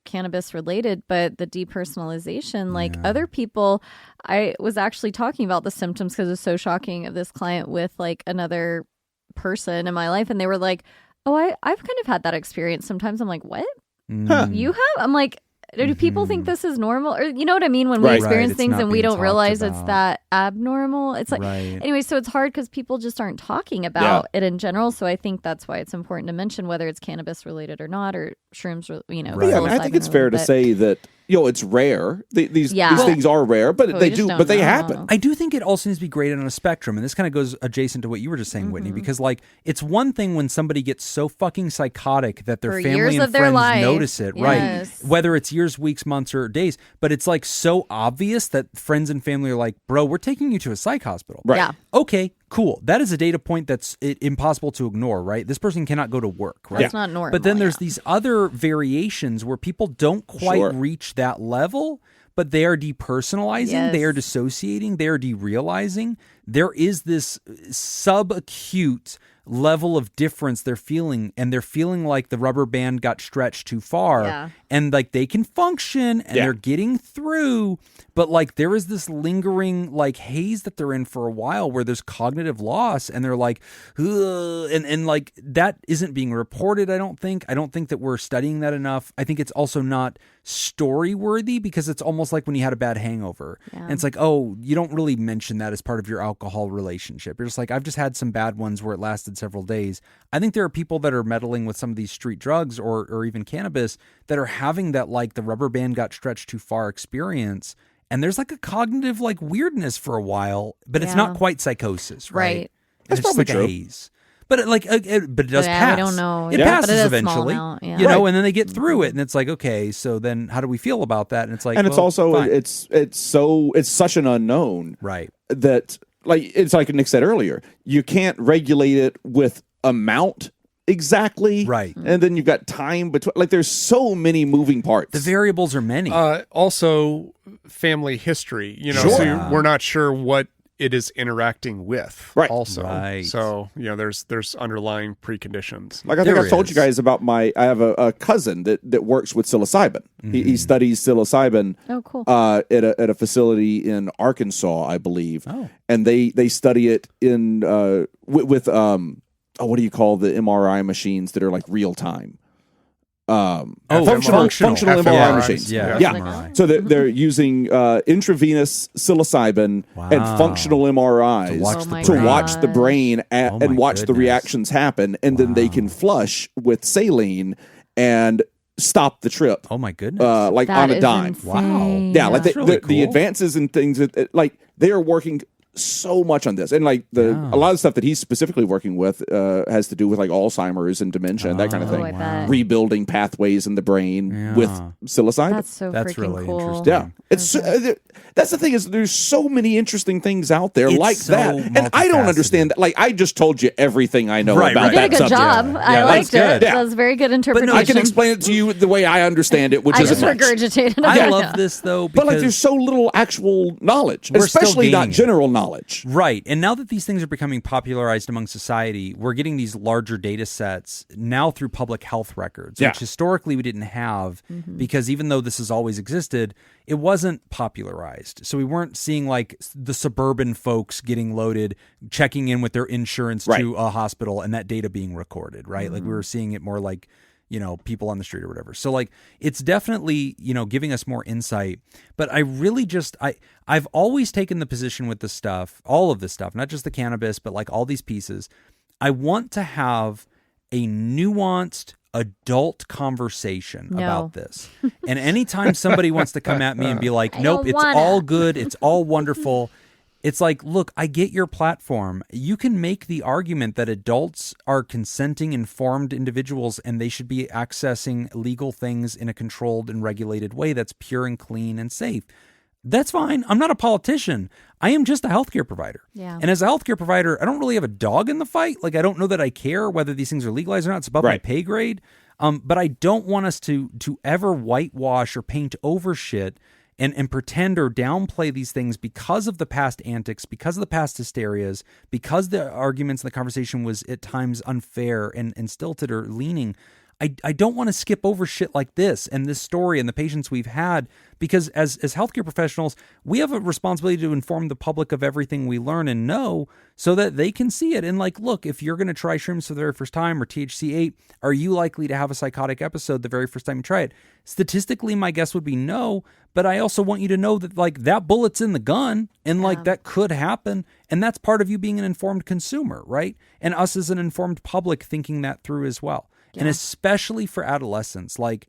cannabis related, but the depersonalization. Like other people, I was actually talking about the symptoms because it was so shocking of this client with like another person in my life, and they were like, "Oh, I've kind of had that experience sometimes." I'm like, "What? You have?" I'm like, do people think this is normal? Or you know what I mean? When we experience things and we don't realize it's that abnormal. It's like, anyway, so it's hard because people just aren't talking about it in general. So I think that's why it's important to mention whether it's cannabis related or not, or shrooms, I think it's fair to say that, it's rare. These things are rare, but they happen. I do think it also needs to be graded on a spectrum. And this kind of goes adjacent to what you were just saying, Whitney, because like it's one thing when somebody gets so fucking psychotic that their family and friends notice it, right? Whether it's years, weeks, months, or days, but it's like so obvious that friends and family are like, bro, we're taking you to a psych hospital. Right. Yeah. Okay, cool. That is a data point that's impossible to ignore, right? This person cannot go to work, right? That's not normal. But then there's these other variations where people don't quite reach that level, but they are depersonalizing, they are dissociating, they are derealizing. There is this subacute level of difference they're feeling, and they're feeling like the rubber band got stretched too far, and like they can function and they're getting through, but like there is this lingering like haze that they're in for a while where there's cognitive loss, and they're like, ugh, and like that isn't being reported. I don't think that we're studying that enough. I think it's also not story worthy because it's almost like when you had a bad hangover, and it's like, oh, you don't really mention that as part of your alcohol relationship. You're just like, I've just had some bad ones where it lasted several days. I think there are people that are meddling with some of these street drugs or even cannabis that are having that like the rubber band got stretched too far experience, and there's like a cognitive like weirdness for a while, but it's not quite psychosis, right? That's it's probably just like true. a haze. But it does pass. We don't know. It passes but eventually, and then they get through it, and it's like, okay, so then how do we feel about that? And it's like, and it's also it's such an unknown, right? That like it's like Nick said earlier, you can't regulate it with amount exactly, right? And then you've got time between. Like there's so many moving parts. The variables are many. Also, family history. So we're not sure what it is interacting with, right? Also, right. So there's underlying preconditions. Like I think I've told you guys about I have a cousin that works with psilocybin. He studies psilocybin. Oh, cool. At a facility in Arkansas, I believe. Oh. And they study it in with what do you call the MRI machines that are like real time? Functional MRI machines. Yeah. So they're using intravenous psilocybin and functional MRIs to watch the brain and watch the reactions happen, and then they can flush with saline and stop the trip. Oh my goodness! Like that on a dime. Insane. Wow. Yeah, like really cool. the advances in things like they are working so much on this, and like a lot of stuff that he's specifically working with has to do with like Alzheimer's and dementia and that kind of thing. I bet. Rebuilding pathways in the brain with psilocybin. That's freaking really cool. interesting. Yeah, it's that's the thing is there's so many interesting things out there like so that, and I don't understand that. Like I just told you everything I know about You that did a good subject. job. I liked good. it. Yeah. That was a very good interpretation. I can explain it to you the way I understand it, which I is just regurgitated it. I love this though, because but like there's so little actual knowledge, We're still especially not gaining it. general knowledge. Right. And now that these things are becoming popularized among society, we're getting these larger data sets now through public health records, which historically we didn't have because even though this has always existed, it wasn't popularized. So we weren't seeing like the suburban folks getting loaded, checking in with their insurance to a hospital and that data being recorded, right? Like we were seeing it more like, you know, people on the street or whatever. So like it's definitely, you know, giving us more insight. But I really just I've always taken the position with this stuff, all of this stuff, not just the cannabis, but like all these pieces. I want to have a nuanced adult conversation about this. And anytime somebody wants to come at me and be like, nope, it's all good, it's all wonderful. It's like, look, I get your platform. You can make the argument that adults are consenting, informed individuals, and they should be accessing legal things in a controlled and regulated way that's pure and clean and safe. That's fine. I'm not a politician. I am just a healthcare provider. Yeah. And as a healthcare provider, I don't really have a dog in the fight. Like, I don't know that I care whether these things are legalized or not. It's above my pay grade. But I don't want us to ever whitewash or paint over shit and pretend or downplay these things because of the past antics, because of the past hysterias, because the arguments and the conversation was at times unfair and stilted or leaning. I don't want to skip over shit like this and this story and the patients we've had, because as healthcare professionals, we have a responsibility to inform the public of everything we learn and know so that they can see it. And like, look, if you're going to try shrooms for the very first time or THC-C8, are you likely to have a psychotic episode the very first time you try it? Statistically, my guess would be no, but I also want you to know that like that bullet's in the gun and like that could happen. And that's part of you being an informed consumer, right? And us as an informed public thinking that through as well. Yeah. And especially for adolescents, like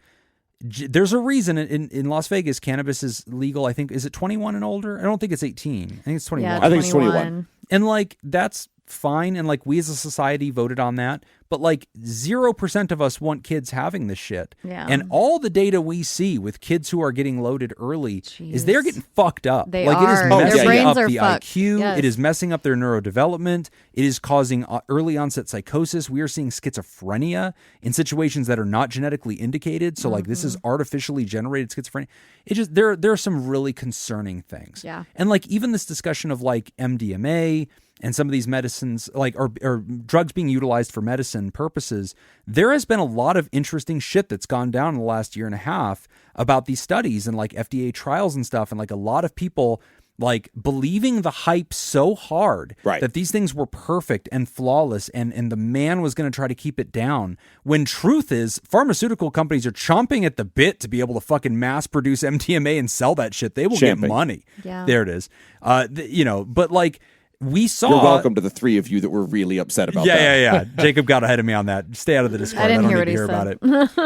there's a reason in Las Vegas, cannabis is legal. I think, is it 21 and older? I don't think it's 18. I think it's 21. Yeah, I think it's 21. And like, that's fine. And like, we as a society voted on that. But like 0% of us want kids having this shit. Yeah. And all the data we see with kids who are getting loaded early is they're getting fucked up. They like are. It is messing Their brains up are the fucked. IQ. Yes. It is messing up their neurodevelopment. It is causing early onset psychosis. We are seeing schizophrenia in situations that are not genetically indicated. So like this is artificially generated schizophrenia. It just there are some really concerning things. Yeah. And like even this discussion of like MDMA and some of these medicines, like or drugs being utilized for medicine purposes, there has been a lot of interesting shit that's gone down in the last year and a half about these studies and like FDA trials and stuff, and like a lot of people like believing the hype so hard that these things were perfect and flawless and the man was going to try to keep it down, when truth is pharmaceutical companies are chomping at the bit to be able to fucking mass produce MDMA and sell that shit. They will get money. Yeah. There it is. But like, we saw. You're welcome to the three of you that were really upset about that. Yeah. Jacob got ahead of me on that. Stay out of the Discord. I don't need hear to hear about it.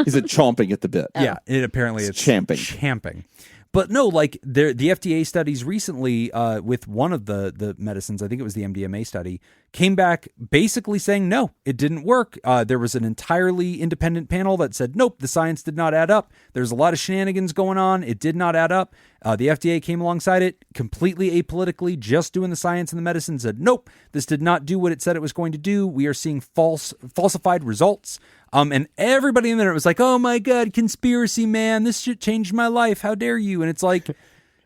Is it chomping at the bit? Yeah, it's champing. But no, like the FDA studies recently with one of the medicines, I think it was the MDMA study, came back basically saying, no, it didn't work. There was an entirely independent panel that said, nope, the science did not add up. There's a lot of shenanigans going on. It did not add up. The FDA came alongside it completely apolitically, just doing the science and the medicine, said, nope, this did not do what it said it was going to do. We are seeing falsified results. And everybody in there was like, oh my God, conspiracy, man, this shit changed my life. How dare you? And it's like,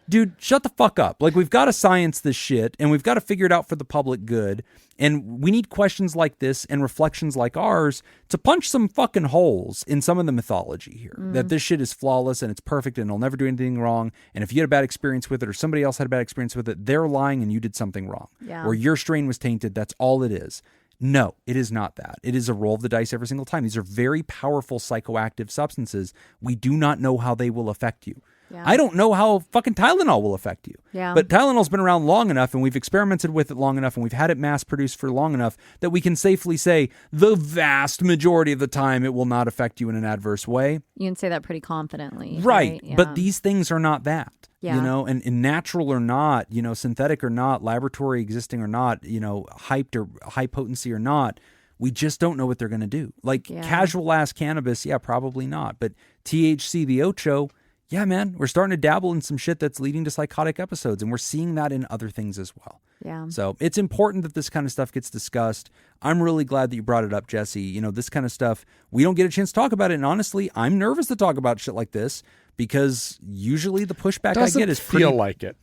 dude, shut the fuck up. Like, we've got to science this shit and we've got to figure it out for the public good. And we need questions like this and reflections like ours to punch some fucking holes in some of the mythology here. That this shit is flawless and it's perfect and it'll never do anything wrong. And if you had a bad experience with it or somebody else had a bad experience with it, they're lying and you did something wrong. Yeah. Or your strain was tainted. That's all it is. No, it is not that. It is a roll of the dice every single time. These are very powerful psychoactive substances. We do not know how they will affect you. Yeah. I don't know how fucking Tylenol will affect you. Yeah. But Tylenol's been around long enough and we've experimented with it long enough and we've had it mass produced for long enough that we can safely say the vast majority of the time it will not affect you in an adverse way. You can say that pretty confidently. Right. Yeah. But these things are not that. Yeah. You know, and natural or not, you know, synthetic or not, laboratory existing or not, you know, hyped or high potency or not, we just don't know what they're going to do. Like casual ass cannabis, yeah, probably not. But THC, the ocho, yeah, man, we're starting to dabble in some shit that's leading to psychotic episodes, and we're seeing that in other things as well. Yeah. So it's important that this kind of stuff gets discussed. I'm really glad that you brought it up, Jesse. You know, this kind of stuff, we don't get a chance to talk about it. And honestly, I'm nervous to talk about shit like this because usually the pushback I get is pretty... feel like it.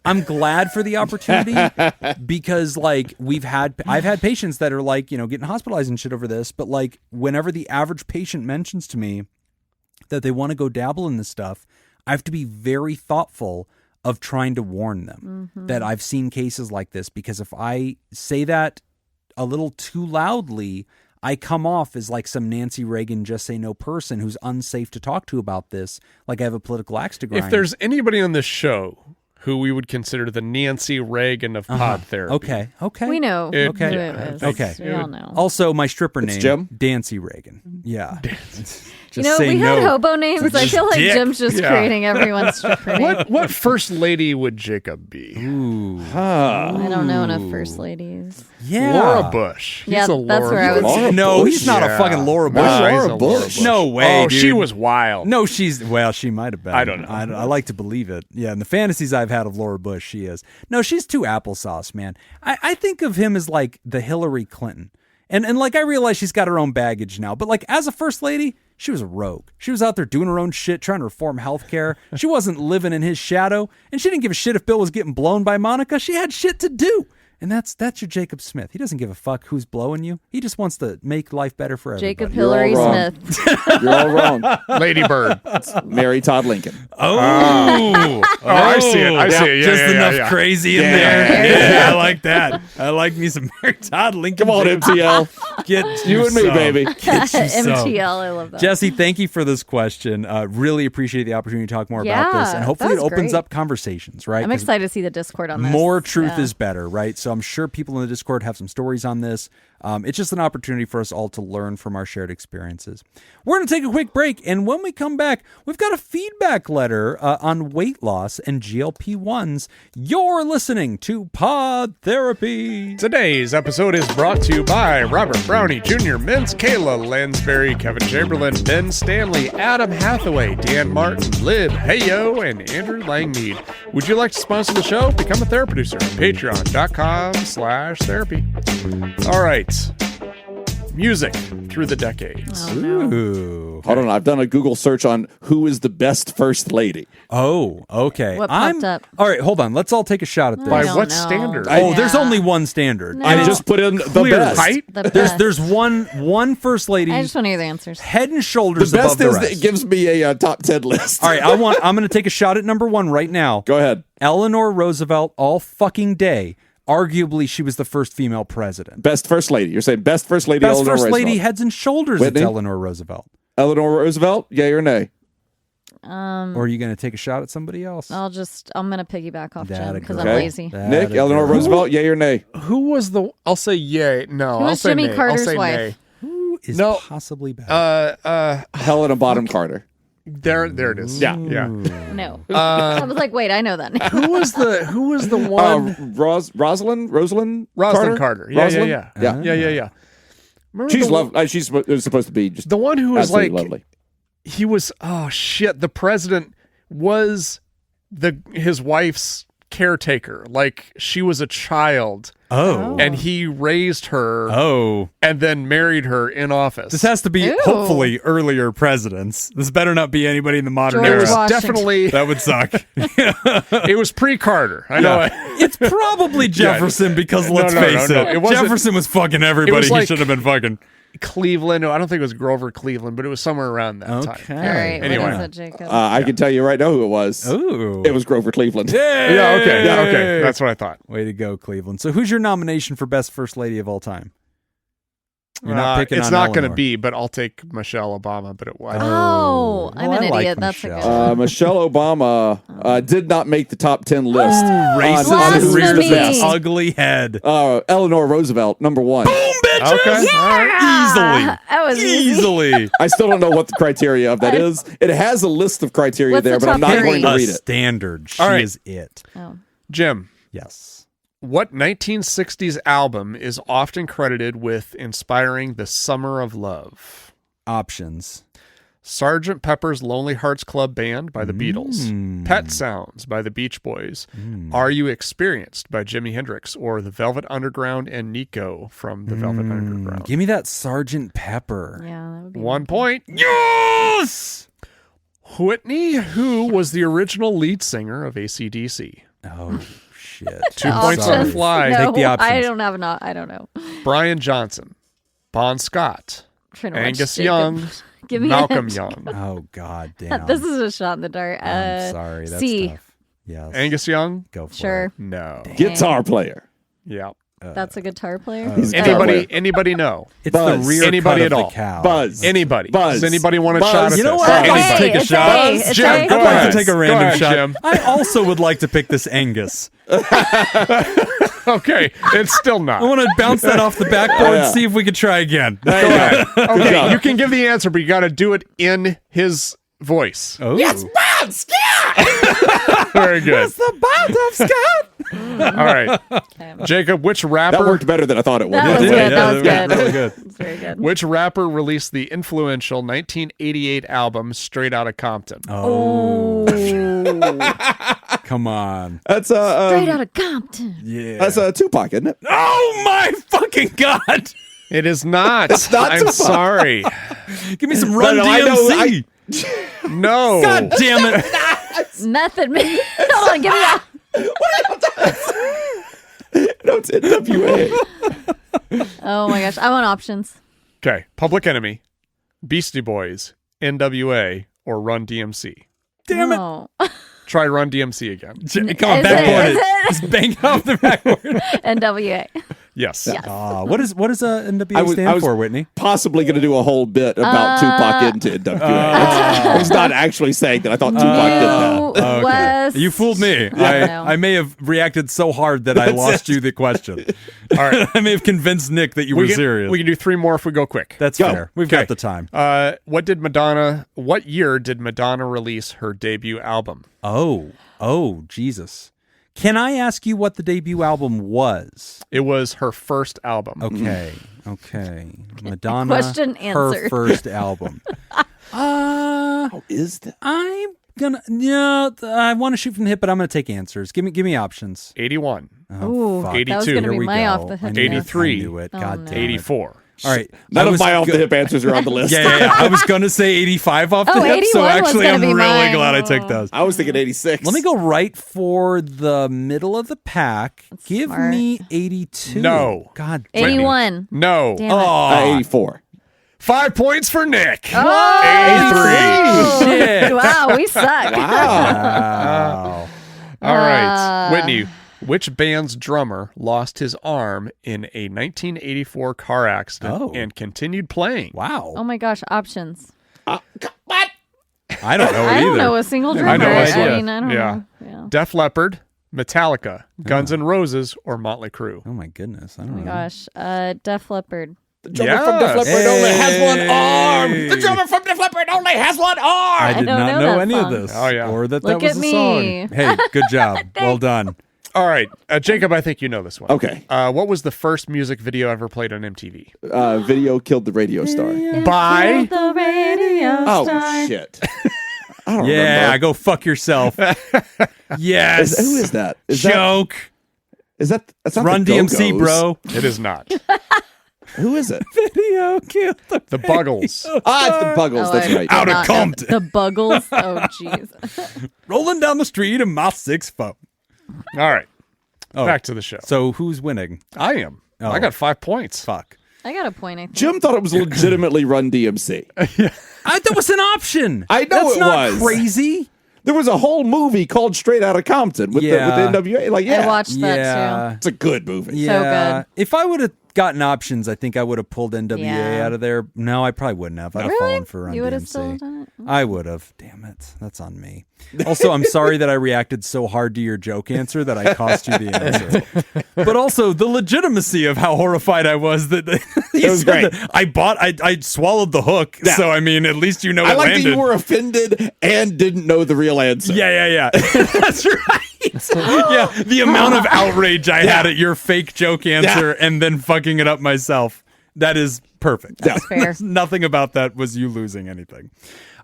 I'm glad for the opportunity because, like, I've had patients that are, like, you know, getting hospitalized and shit over this. But, like, whenever the average patient mentions to me that they want to go dabble in this stuff, I have to be very thoughtful of trying to warn them that I've seen cases like this, because if I say that a little too loudly, I come off as like some Nancy Reagan just say no person who's unsafe to talk to about this, like I have a political axe to grind. If there's anybody on this show who we would consider the Nancy Reagan of pod therapy. Okay. We know who Okay. it is. Okay. We all know. Also, my stripper name, Jim? Dancy Reagan. Yeah. You know, we had hobo names. I feel like dick. Jim's just creating everyone's stripper name. What first lady would Jacob be? Ooh. I don't know enough first ladies. Yeah. Laura Bush. He's Yeah, a that's Laura where I was- Bush. Laura No, Bush? he's not a fucking Laura Bush. No, he's a Laura Laura Bush. No way, Oh, dude. she was wild. No, she might have been. I don't know. I like to believe it. Yeah, in the fantasies I've had of Laura Bush, she is. No, she's too applesauce, man. I think of him as like the Hillary Clinton. And like I realize she's got her own baggage now, but like as a first lady, she was a rogue. She was out there doing her own shit, trying to reform healthcare. She wasn't living in his shadow, and she didn't give a shit if Bill was getting blown by Monica. She had shit to do. And that's your Jacob Smith. He doesn't give a fuck who's blowing you. He just wants to make life better for everybody. Jacob You're all Hillary wrong. Smith. You're all wrong. Lady Bird. Mary Todd Lincoln. Oh, I see it. I see it. Yeah, just yeah, enough yeah. crazy in there. Yeah, I like that. I like me some Mary Todd Lincoln. Come on, MTL. Get You and me, some. baby. Get you some. MTL, I love that. Jesse, thank you for this question. Really appreciate the opportunity to talk more about this, Yeah, and hopefully it that was opens great. up conversations. Right? I'm 'Cause excited to see the Discord on this. more truth Yeah. is better, right? So I'm sure people in the Discord have some stories on this. It's just an opportunity for us all to learn from our shared experiences. We're going to take a quick break, and when we come back, we've got a feedback letter on weight loss and GLP-1s. You're listening to Pod Therapy. Today's episode is brought to you by Robert Brownie Jr., Mintz, Kayla Lansbury, Kevin Chamberlain, Ben Stanley, Adam Hathaway, Dan Martin, Lib, Heyo, and Andrew Langmead. Would you like to sponsor the show? Become a therapy producer at patreon.com/therapy. All right. Music through the decades. Oh, no. Ooh. Hold on, I've done a Google search on who is the best first lady. Oh, okay. What popped up? All right, hold on. Let's all take a shot at this. By I don't what know. standard? Oh, Yeah. there's only one standard. No. I just put in the Clear best. height? The best. There's one first lady, I just want to hear the answers. head and The shoulders best above the is that rest. it gives me a top 10 list. All right, I'm going to take a shot at number one right now. Go ahead. Eleanor Roosevelt, all fucking day. Arguably, she was the first female president. Best first lady. You're saying best first lady. Best Eleanor first Roosevelt. lady, heads and shoulders. Whitney? It's Eleanor Roosevelt. Eleanor Roosevelt. Yay or nay? Or are you going to take a shot at somebody else? I'm gonna piggyback off Jim That'd because go. I'm Okay. lazy. Nick, Eleanor Roosevelt. Yay or nay? Who was the... I'll say yay. No, Who I'll was say Jimmy nay. Carter's I'll say wife? nay. Who is No. possibly better? Helena Bottom Carter. There it is. Yeah. Yeah. No. I was like, wait, I know that name. Who was the one? Rosalind Rosalind Carter. Yeah, Rosalind? yeah. Yeah. Yeah. Remember She's the, lovely. She's supposed to be just the one who was like absolutely lovely. he was. Oh shit! The president was his wife's caretaker. Like she was a child, Oh. and he raised her. Oh. And then married her in office. This has to be Ew. hopefully earlier presidents. This better not be anybody in the modern George It was era. Washington. definitely. That would suck. It was pre-Carter. I know. It's probably Jefferson because let's no, face no. it, It wasn't- Jefferson was fucking everybody. It was He like- should have been fucking. Cleveland. I don't think it was Grover Cleveland, but it was somewhere around that Okay. time. All right, Anyway. what is it, Jacob? I can tell you right now who it was. Ooh. It was Grover Cleveland. Yeah. Okay. Yeah. Okay. That's what I thought. Way to go, Cleveland. So who's your nomination for best first lady of all time? You're not picking It's on not going to Eleanor. be, but I'll take Michelle Obama. But it was. Oh, I'm Well, an I like idiot. That's a good Michelle. one. Michelle Obama did not make the top 10 list. Racist, on who's the Blasphemy. best. ugly head. Eleanor Roosevelt, number one. Boom, bitch. Okay. Easily. That was easy. Easily. I still don't know what the criteria of that is. It has a list of criteria What's there, the but I'm top not three? going to A read it. standard. She All right. is it. Oh. Jim, Yes. what 1960s album is often credited with inspiring the Summer of Love? Options. Sgt. Pepper's Lonely Hearts Club Band by the Beatles, Pet Sounds by the Beach Boys, Are You Experienced by Jimi Hendrix, or The Velvet Underground and Nico from The Velvet Underground. Give me that Sergeant Pepper. Yeah, that would be 1 point. Yes! Whitney, who was the original lead singer of AC/DC. Oh, shit. 2 points on the fly. No, Take the options. I don't have I don't know. Brian Johnson, Bon Scott, I'm trying to watch Angus Jacob. Young, Give me Malcolm a hint. Young. Oh, god damn. This is a shot in the dark. I'm sorry. That's C. tough. Yes. Angus Young? Go for Sure. it. No. Guitar player. Yeah. That's a guitar player. He's a guitar player. Anybody know? It's Buzz. the rear Anybody cut at of all. the cow. Buzz. Anybody? Buzz. Does anybody want a Buzz. shot at You know this? what? I'd like to Anybody. take a It's shot. A. It's Jim, A. go I'd like ahead. to take a Go random ahead, shot. Jim. I also would like to pick this Angus. Okay, it's still not. I want to bounce that off the backboard Yeah. and see if we could try again. Go ahead. Good Okay, job. you can give the answer, but you got to do it in his voice. Oh. Yes, Very good. the band of Scott. All right, Okay. Jacob. Which That rapper? worked better than I thought it would. That was Yeah, good. That was yeah, good. really good. It's very good. Which rapper released the influential 1988 album "Straight Outta Compton"? Oh. Come on. That's Straight out of Compton. Yeah. that's Tupac, isn't it? Oh my fucking god! It is not. not I'm Tupac. sorry. Give me some Run No, I know, DMC. No. God damn it! Method Man. Hold on, give me that. No, it's NWA. Oh my gosh, I want options. Okay. Public Enemy, Beastie Boys, NWA, or Run DMC. Damn it! Oh. Try Run DMC again. Come on, Is backboard it? it. Just bang it off the backboard. NWA. Yes. Yes. What does NWA I was- stand I was- for, Whitney? Possibly going to do a whole bit about Tupac into NWA. I was not actually saying that. I thought Tupac did that. New West. You fooled me. No. I may have reacted so hard that I lost you the question. All right. I may have convinced Nick that you were serious. We can do 3 more if we go quick. That's Go. fair. We've Okay. got the time. What year did Madonna release her debut album? Oh, Jesus. Can I ask you what the debut album was? It was her first album. Okay. Madonna, Question her answered. first album. How is that? I'm gonna. Yeah, I want to shoot from the hip, but I'm gonna take answers. Give me options. 81, Ooh, fuck. that was 82. going to Here be we my go. off the hip. I knew it. 83. I knew it. Oh, God no. damn it. 84. All right. None I of was my go- off the hip answers are on the list. Yeah. I was gonna say 85 off the Oh, hip, so 81 was actually gonna I'm be really mine. glad I took those. I was thinking 86. Let me go right for the middle of the pack. Give smart. me 82. No. God damn it. 81. No. Damn it. Oh, 84. 5 points for Nick. Oh, 83. shit. wow, we suck. Wow. All right. Whitney, which band's drummer lost his arm in a 1984 car accident and continued playing? Wow. Oh my gosh, options. I don't know I either. don't know a single drummer. I know I idea. mean, I don't Yeah. know. Yeah. Def Leppard, Metallica, Guns N' Roses, or Motley Crue? Oh my goodness. I Oh don't my know. gosh. Def Leppard. The drummer from Def Yes. Leppard only has one arm. Hey. The drummer from Def Leppard only has one arm. I did don't not know know that any song. of this. Oh, yeah. Or that Look was at a me. song. Hey, good job. Well done. All right. Jacob, I think you know this one. Okay. What was the first music video ever played on MTV? Video killed the radio star. By? The radio Oh, star. shit. I don't Yeah, remember. go fuck yourself. Yes. Who is that? Joke. That's not Run the DMC, Go-Go's. bro. It is not. Who is it? Video killed The Buggles. It's the Buggles. Oh, That's I right. did Out of not know. Compton. The Buggles. Oh, jeez. Rolling down the street in my 6 phone. All right. Oh. Back to the show. So who's winning? I am. Oh. I got 5 points. Fuck. I got a point, I think. Jim thought it was legitimately Run DMC. That was an option. I know That's it not was. crazy. There was a whole movie called Straight Outta Compton with Yeah. the NWA. Like, yeah, I watched that Yeah. it's a good movie. So good. If I would have gotten options, I think I would have pulled NWA out of there. No, I probably wouldn't have. I'd have fallen for Run You would have DMC. still done it? I would have. Damn it. That's on me. Also, I'm sorry that I reacted so hard to your joke answer that I cost you the answer. But also the legitimacy of how horrified I was that it was great. I swallowed the hook. Yeah. So, I mean, at least you know I it like landed. that you were offended and didn't know the real answer. Yeah. That's right. Yeah, the amount of outrage I had at your fake joke answer and then fucking it up myself. That is perfect. That's fair. Nothing about that was you losing anything.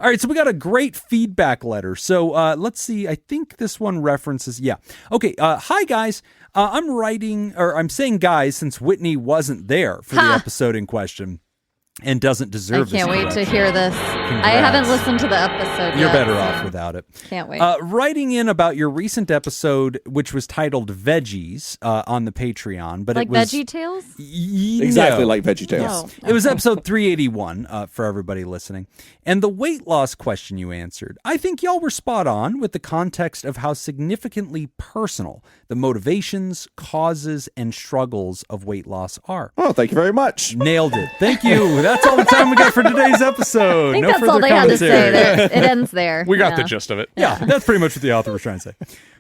All right, so we got a great feedback letter. So let's see. I think this one references. Yeah. Okay. Hi, guys. I'm saying guys since Whitney wasn't there for the episode in question and doesn't deserve this. I can't wait to hear this. I haven't listened to the episode You're yet. better off without it. Can't wait. Writing in about your recent episode, which was titled Veggies on the Patreon. But like it was Veggie Tales? Exactly like VeggieTales. No. It was episode 381 for everybody listening. And the weight loss question you answered, I think y'all were spot on with the context of how significantly personal the motivations, causes, and struggles of weight loss are. Oh, thank you very much. Nailed it. Thank you. That's all the time we got for today's episode. I think No that's further all they had to say. commentary. It ends there. We got the gist of it. Yeah, that's pretty much what the author was trying to say.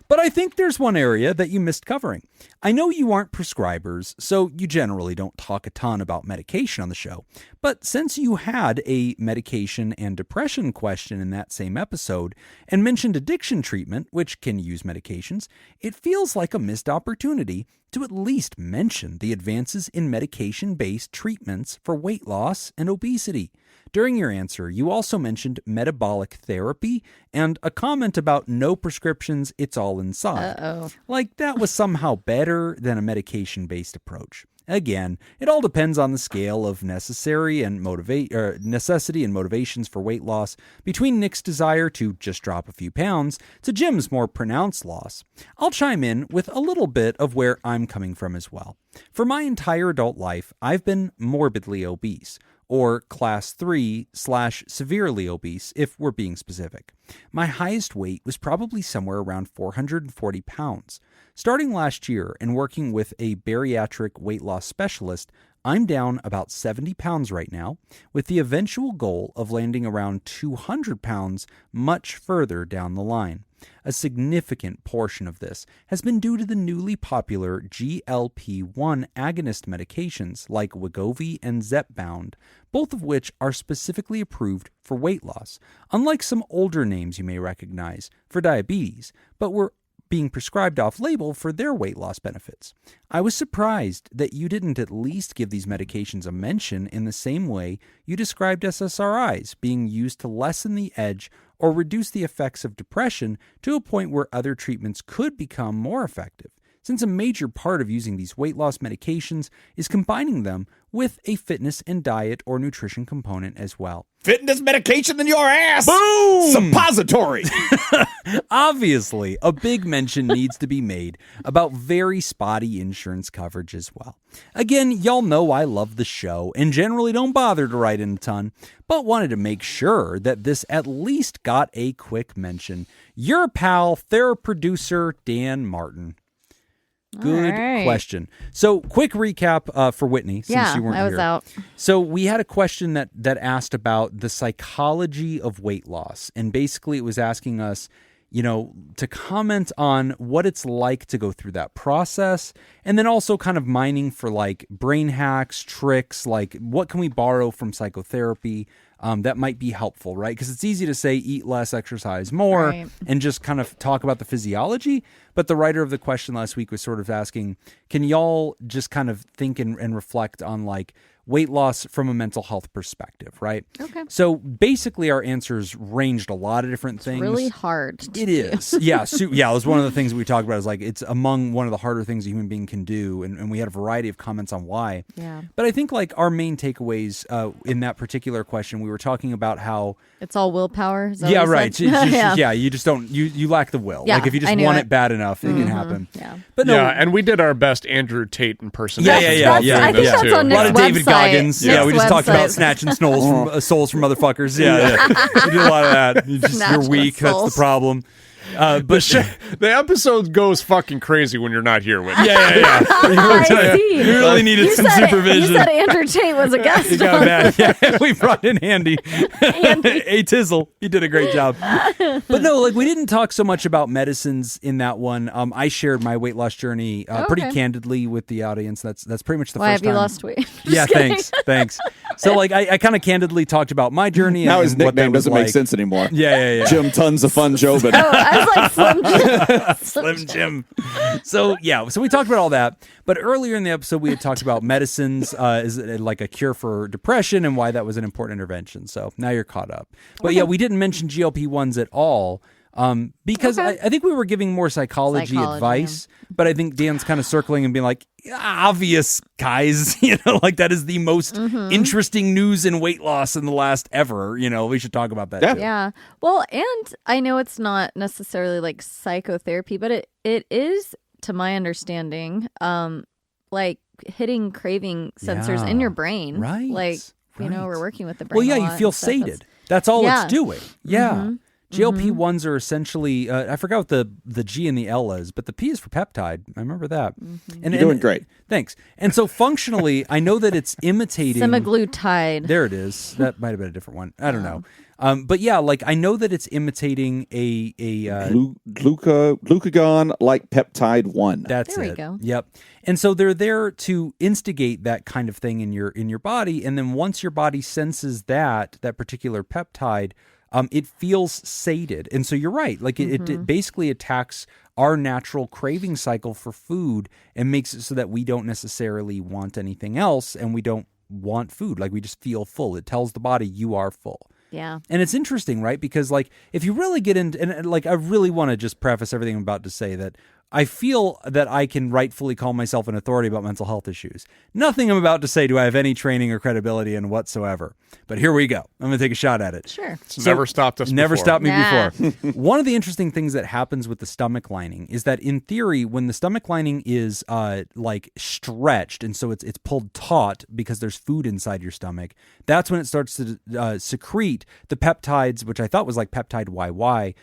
But I think there's one area that you missed covering. I know you aren't prescribers, so you generally don't talk a ton about medication on the show. But since you had a medication and depression question in that same episode and mentioned addiction treatment, which can use medications, it feels like a missed opportunity to at least mention the advances in medication-based treatments for weight loss and obesity. During your answer, you also mentioned metabolic therapy and a comment about no prescriptions, it's all inside. Uh-oh. Like that was somehow better than a medication-based approach. Again, it all depends on the scale of necessity and motivations for weight loss between Nick's desire to just drop a few pounds to Jim's more pronounced loss. I'll chime in with a little bit of where I'm coming from as well. For my entire adult life, I've been morbidly obese, or class 3/severely obese, if we're being specific. My highest weight was probably somewhere around 440 pounds. Starting last year and working with a bariatric weight loss specialist, I'm down about 70 pounds right now, with the eventual goal of landing around 200 pounds much further down the line. A significant portion of this has been due to the newly popular GLP-1 agonist medications like Wegovy and Zepbound, both of which are specifically approved for weight loss, unlike some older names you may recognize for diabetes, but were being prescribed off-label for their weight loss benefits. I was surprised that you didn't at least give these medications a mention in the same way you described SSRIs being used to lessen the edge or reduce the effects of depression to a point where other treatments could become more effective, since a major part of using these weight loss medications is combining them with a fitness and diet or nutrition component as well. Fitness medication in your ass. Boom! Suppository. Obviously, a big mention needs to be made about very spotty insurance coverage as well. Again, y'all know I love the show and generally don't bother to write in a ton, but wanted to make sure that this at least got a quick mention. Your pal, producer Dan Martin. Good question. So, quick recap for Whitney, since you weren't here. I was out. So, we had a question that asked about the psychology of weight loss. And basically, it was asking us, to comment on what it's like to go through that process. And then also kind of mining for like brain hacks, tricks, like what can we borrow from psychotherapy that might be helpful, right? Because it's easy to say eat less, exercise more, right, and just kind of talk about the physiology. But the writer of the question last week was sort of asking, can y'all just kind of think and reflect on like weight loss from a mental health perspective, right? Okay. So basically our answers ranged a lot of different things. Really hard. It is. Yeah. Yeah. It was one of the things we talked about is like, it's among one of the harder things a human being can do. And we had a variety of comments on why. Yeah. But I think like our main takeaways in that particular question, we were talking about how it's all willpower. Is that yeah, what you right. said? Yeah. You just don't, you lack the will. Yeah, like if you just I knew want it. it bad enough, it can happen. Yeah. But no. Yeah, and we did our best Andrew Tate impersonation. Yeah. I think that's on A Nick's lot of David website. Goggins. Yeah, we just talked about website. snatching souls from motherfuckers. Yeah. We did a lot of that. You're weak. That's the Souls. problem. But the episode goes fucking crazy when you're not here with me. yeah. I see. You really needed some supervision. You said Andrew Tate was a guest. You got bad. Yeah, we brought in Andy. A Tizzle. He did a great job. But no, like we didn't talk so much about medicines in that one. I shared my weight loss journey pretty candidly with the audience. That's pretty much the Why first have time. you lost weight? Yeah, thanks. So like I kind of candidly talked about my journey. Now and his what that nickname was doesn't like. make sense anymore. Yeah. Jim Tons of Fun Jobin. Oh, I was like Slim Jim. Slim Jim. So we talked about all that. But earlier in the episode, we had talked about medicines as like a cure for depression and why that was an important intervention. So now you're caught up. But yeah, we didn't mention GLP-1s at all. Because I think we were giving more psychology advice, but I think Dan's kind of circling and being like, obvious guys, like that is the most interesting news in weight loss in the last ever, we should talk about that. Yeah. Well, and I know it's not necessarily like psychotherapy, but it is, to my understanding, like hitting craving sensors in your brain. Right. Like, we're working with the brain. Well, yeah, a you lot feel and stuff. sated. That's all it's doing. Yeah. Mm-hmm. GLP-1s are essentially, I forgot what the G and the L is, but the P is for peptide. I remember that. You're doing great. Thanks. And so functionally, I know that it's imitating. Semaglutide. There it is. That might have been a different one. I don't know. But yeah, like I know that it's imitating a glucagon like peptide 1. That's there it. we go. Yep. And so they're there to instigate that kind of thing in your body, and then once your body senses that particular peptide, it feels sated. And so you're right. Like it basically attacks our natural craving cycle for food and makes it so that we don't necessarily want anything else and we don't want food. Like we just feel full. It tells the body you are full. Yeah. And it's interesting, right? Because like if you really get into, and like I really want to just preface everything I'm about to say that I feel that I can rightfully call myself an authority about mental health issues. Nothing I'm about to say do I have any training or credibility in whatsoever. But here we go. I'm going to take a shot at it. Sure. It's never stopped us Never before. stopped me Nah. before. One of the interesting things that happens with the stomach lining is that in theory, when the stomach lining is like stretched, and so it's pulled taut because there's food inside your stomach, that's when it starts to secrete the peptides, which I thought was like peptide YY,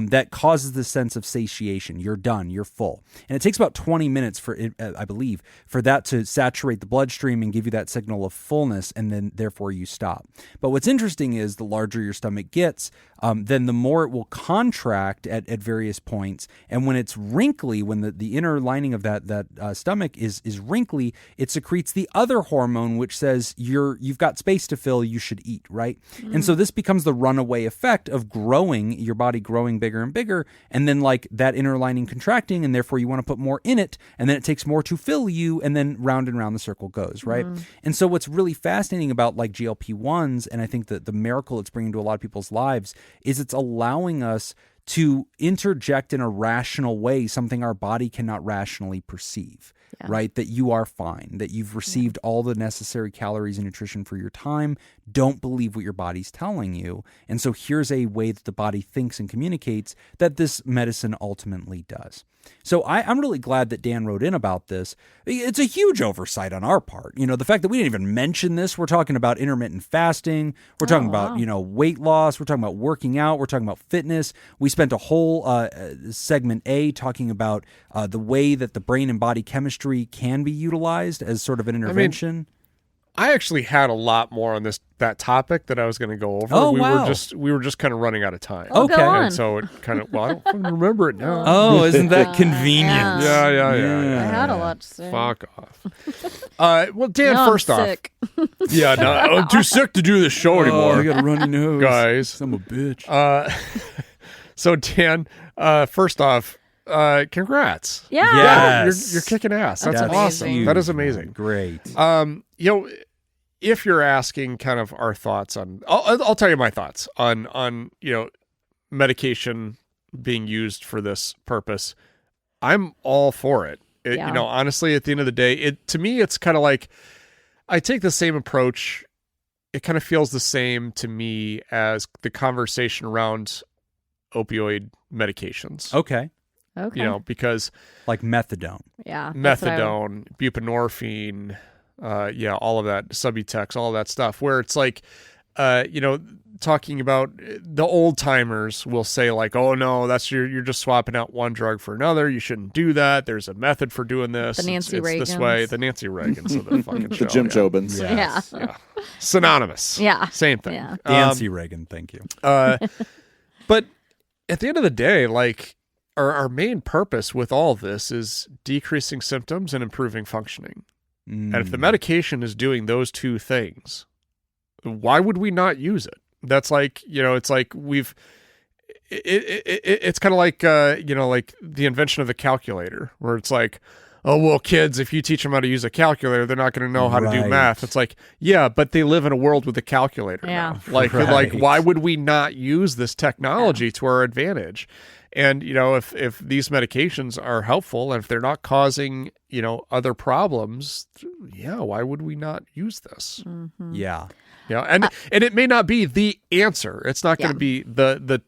that causes the sense of satiation. You're done. You're full. And it takes about 20 minutes for it, I believe, for that to saturate the bloodstream and give you that signal of fullness, and then therefore you stop. But what's interesting is the larger your stomach gets, then the more it will contract at various points. And when it's wrinkly, when the inner lining of that stomach is wrinkly, it secretes the other hormone, which says you've got space to fill, you should eat, right? And so this becomes the runaway effect of your body growing bigger and bigger, and then like that inner lining contracting, and therefore you want to put more in it, and then it takes more to fill you, and then round and round the circle goes, right? And so what's really fascinating about like GLP-1s, and I think that the miracle it's bringing to a lot of people's lives, is it's allowing us to interject in a rational way something our body cannot rationally perceive. Right? That you are fine, that you've received all the necessary calories and nutrition for your time. Don't believe what your body's telling you. And so here's a way that the body thinks and communicates that this medicine ultimately does. So I'm really glad that Dan wrote in about this. It's a huge oversight on our part. The fact that we didn't even mention this. We're talking about intermittent fasting. We're talking about, weight loss. We're talking about working out. We're talking about fitness. We spent a whole segment A talking about the way that the brain and body chemistry can be utilized as sort of an intervention. I actually had a lot more on that topic that I was going to go over. Oh, we wow. were just kind of running out of time. Okay. Go on. And so it kind of, I don't fucking remember it now. Oh, isn't that convenient? Yeah. I had a lot to say. Fuck off. Well, Dan, No, first I'm off. sick. Yeah, no, I'm too sick to do this show anymore. I got a runny nose. Guys. I'm a bitch. So, Dan, first off, congrats. Yeah. Yes. You're kicking ass. That's That's awesome. amazing. That is amazing. Great. If you're asking kind of our thoughts on, I'll tell you my thoughts on medication being used for this purpose. I'm all for it. Honestly, at the end of the day, to me, it's kind of like I take the same approach. It kind of feels the same to me as the conversation around opioid medications. Okay. Okay. Because Like methadone. Yeah. that's what I would- methadone, buprenorphine, all of that, Subutex, all of that stuff, where it's like talking about the old timers will say like, oh no, that's you're just swapping out one drug for another. You shouldn't do that. There's a method for doing this. The Nancy it's this Reagans. way. The Nancy Reagans of the fucking show. The Jim Jobins. Yes, yeah. Synonymous. Yeah. Same thing. Yeah. Nancy Reagan, thank you. But at the end of the day, like our main purpose with all of this is decreasing symptoms and improving functioning. And if the medication is doing those two things, why would we not use it? That's like, it's like it's kind of like, like the invention of the calculator, where it's like, oh, well, kids, if you teach them how to use a calculator, they're not going to know how to do math. It's like, yeah, but they live in a world with a calculator now. Like, why would we not use this technology to our advantage? And, if these medications are helpful and if they're not causing, other problems, why would we not use this? Mm-hmm. Yeah. And it may not be the answer. It's not going to be the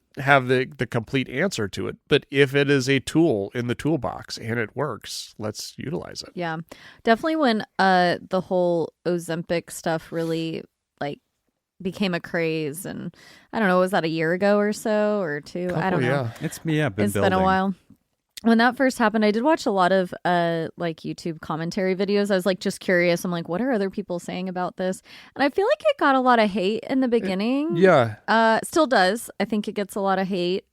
complete answer to it. But if it is a tool in the toolbox and it works, let's utilize it. Yeah, definitely. When the whole Ozempic stuff really became a craze, and I don't know, was that a year ago or so or two? I don't know. It's been a while. When that first happened, I did watch a lot of YouTube commentary videos. I was just curious. I'm like, what are other people saying about this? And I feel like it got a lot of hate in the beginning. Still does. I think it gets a lot of hate.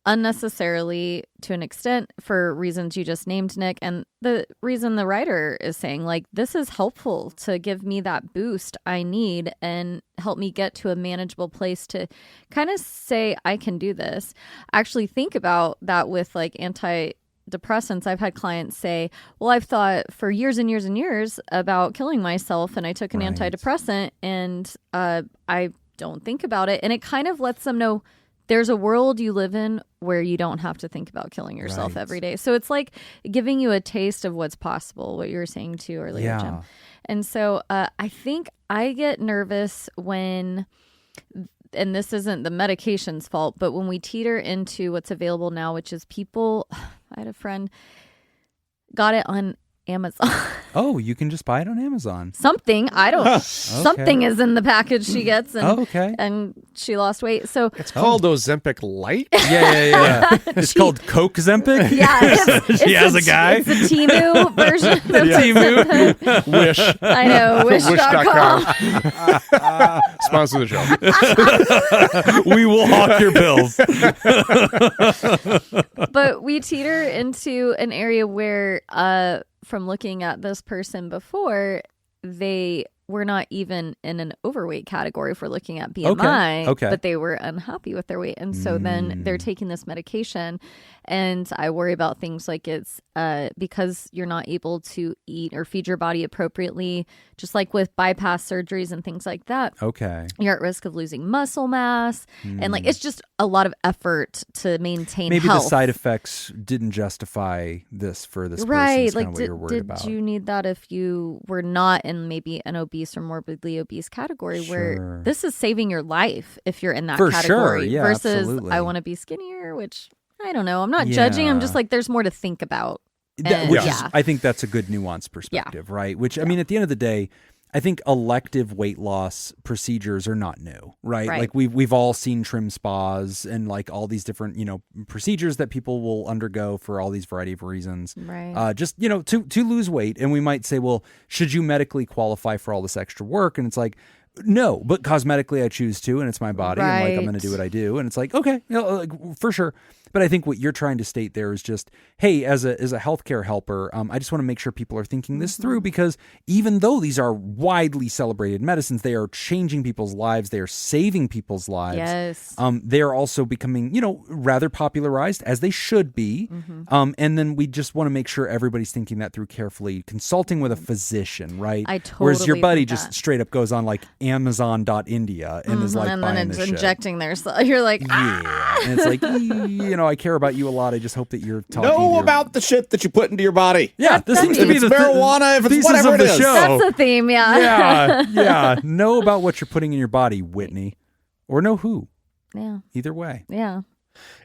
Unnecessarily to an extent for reasons you just named, Nick. And the reason the writer is saying this is helpful to give me that boost I need and help me get to a manageable place to kind of say I can do this. Actually think about that with antidepressants. I've had clients say, well, I've thought for years and years and years about killing myself, and I took an antidepressant and I don't think about it. And it kind of lets them know there's a world you live in where you don't have to think about killing yourself every day. So it's like giving you a taste of what's possible, what you were saying too earlier, Jim. And so I think I get nervous when, and this isn't the medication's fault, but when we teeter into what's available now, which is people, I had a friend, got it on Amazon. Oh, you can just buy it on Amazon. Something. I don't. Okay. Something is in the package she gets, and and she lost weight. So it's called Ozempic Light. Yeah. It's called Coke Zempic. Yeah, she has a guy. It's the Temu version. Temu. Wish. I know. Wish.com. Sponsor the show. We will hawk your pills. But we teeter into an area where, from looking at this person before, they were not even in an overweight category if we're looking at BMI, but they were unhappy with their weight. And so then they're taking this medication, and I worry about things like it's because you're not able to eat or feed your body appropriately, just like with bypass surgeries and things like that. You're at risk of losing muscle mass. And it's just a lot of effort to maintain Maybe health. the side effects didn't justify this for this person. Right. What you're worried about. Did you need that if you were not in maybe an obese or morbidly obese category where this is saving your life if you're in that category versus absolutely. I want to be skinnier, which I don't know. I'm not judging. I'm just there's more to think about. I think that's a good nuanced perspective, right? Which, I mean, at the end of the day, I think elective weight loss procedures are not new, right? Like we've all seen trim spas and all these different, procedures that people will undergo for all these variety of reasons. Right. Just, to lose weight. And we might say, well, should you medically qualify for all this extra work? And it's like, no, but cosmetically I choose to, and it's my body, and I'm going to do what I do. And it's like, okay, for sure. But I think what you're trying to state there is just, hey, as a healthcare helper, I just want to make sure people are thinking this through, because even though these are widely celebrated medicines, they are changing people's lives. They are saving people's lives. Yes. They are also becoming, rather popularized, as they should be. And then we just want to make sure everybody's thinking that through carefully, consulting with a physician, right? I totally Whereas your buddy think just that. Straight up goes on Amazon.India and is and buying then this it's shit. injecting their stuff. You're like, Yeah. And it's like, I care about you a lot. I just hope that you're talking. Know about the shit that you put into your body. Yeah, this seems to If be it's the marijuana, if it's whatever it is. that's the theme, Yeah. Know about what you're putting in your body, Whitney. Or know who. Yeah. Either way. Yeah.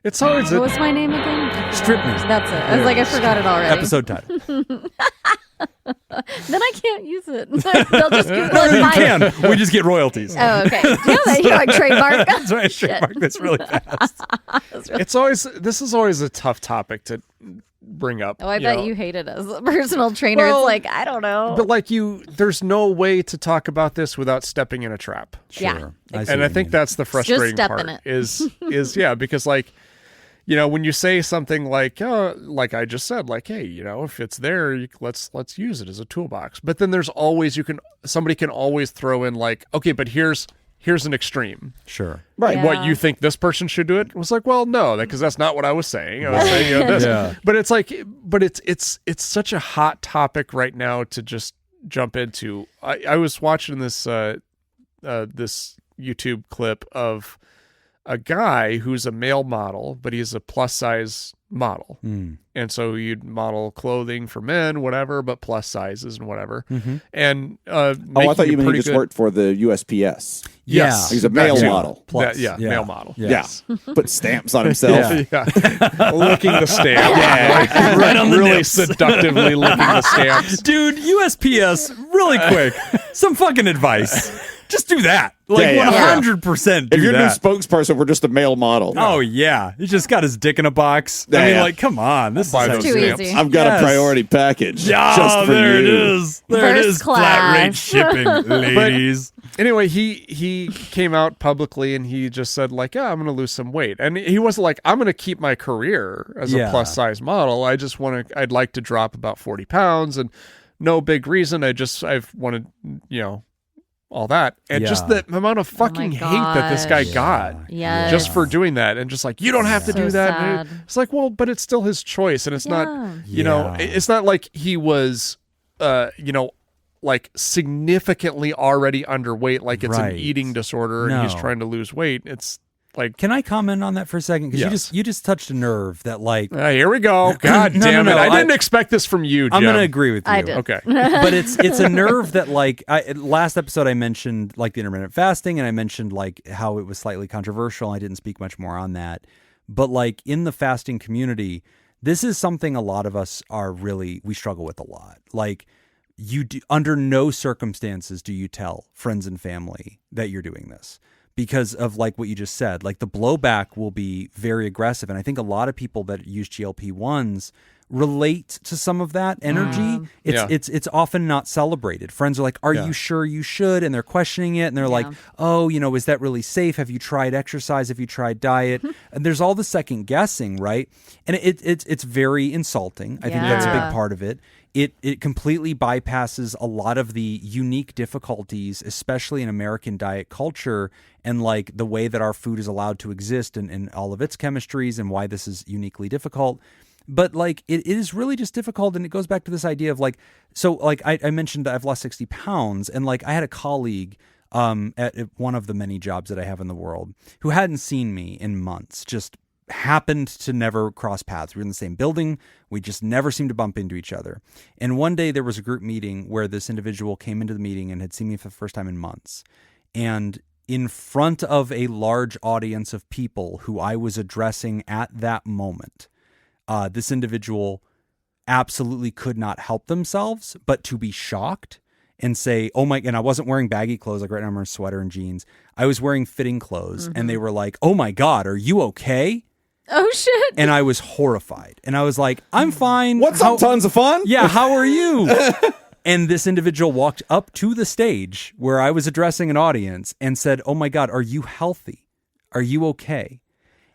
It's hard. What was my name again? Strip Me. That's it. I was like, I forgot it already. Episode title. Then I can't use it. They'll just give it You mine. can. We just get royalties. Oh, okay. Yeah, you're like trademark. That's right. Trademark this really fast. This is always a tough topic to bring up. Oh, I bet you hate it as a personal trainer. Well, it's like, I don't know. But like there's no way to talk about this without stepping in a trap. Yeah. Sure. And I think that's the frustrating step part in it. is yeah, because like, you know, when you say something like I just said, like, hey, you know, if it's there, let's use it as a toolbox. But then there's always somebody can always throw in like, okay, but here's an extreme. Sure. Right. Yeah. What you think this person should do it? It was like, well, no, because that's not what I was saying. I was saying this. Yeah. But it's like, it's such a hot topic right now to just jump into. I was watching this this YouTube clip of a guy who's a male model, but he's a plus size model. And so you'd model clothing for men, whatever, but plus sizes and whatever. And I thought you meant he just worked for the USPS. Yes. He's a male model. Plus. male model. Yes. Yeah. Put stamps on himself. Yeah. Licking the stamp. Yeah. Right on the really nips. seductively licking the stamps. Dude, USPS, really quick. Some fucking advice. Just do that. Like Yeah, yeah. 100% do If you're that. new spokesperson, we're just a male model. Oh, yeah. He just got his dick in a box. I Yeah, mean, yeah. like, come on. This Buy is those Too stamps. easy. I've got Yes. a priority package Oh, just for there you. it is. There it First is. Flat rate class. shipping, ladies. Anyway, he came out publicly and he just said like, yeah, I'm going to lose some weight. And he wasn't like, I'm going to keep my career as a plus size model. I'd like to drop about 40 pounds and no big reason. I've wanted, you know, all that. And just the amount of fucking hate that this guy got Yes. just for doing that. And just like, you don't have to So do that. And sad. it's like, well, but it's still his choice. And it's not, you know, Yeah. it's not like he was, you know, like significantly already underweight, like it's Right. an eating disorder and he's trying to lose weight. It's like, Can I comment on that for a second? Because Yes. you just touched a nerve that, like, here we go. God No, damn no, it. no, I didn't expect this from you, Jim. I'm going to agree with you. I did. Okay. But it's a nerve that, like, last episode I mentioned like the intermittent fasting, and I mentioned like how it was slightly controversial. I didn't speak much more on that, but like in the fasting community, this is something a lot of us we struggle with a lot. Like, you do, under no circumstances do you tell friends and family that you're doing this, because of like what you just said. Like, the blowback will be very aggressive, and I think a lot of people that use GLP-1s relate to some of that energy. It's often not celebrated. Friends are like, are you sure you should? And they're questioning it, and they're like, oh, you know, is that really safe? Have you tried exercise? Have you tried diet? And there's all the second guessing, right? And it's very insulting. I think that's a big part of it. It completely bypasses a lot of the unique difficulties, especially in American diet culture, and like the way that our food is allowed to exist and all of its chemistries, and why this is uniquely difficult. But like, it is really just difficult. And it goes back to this idea of like, so like I mentioned I've lost 60 pounds, and like I had a colleague at one of the many jobs that I have in the world who hadn't seen me in months, just happened to never cross paths. We were in the same building. We just never seemed to bump into each other. And one day there was a group meeting where this individual came into the meeting and had seen me for the first time in months. And in front of a large audience of people who I was addressing at that moment, this individual absolutely could not help themselves but to be shocked and say, oh my, and I wasn't wearing baggy clothes. Like right now I'm wearing a sweater and jeans. I was wearing fitting clothes. And they were like, oh my God, are you okay? Oh, shit. And I was horrified. And I was like, I'm fine. What's up, tons of fun? Yeah, how are you? And this individual walked up to the stage where I was addressing an audience and said, oh my God, are you healthy? Are you okay?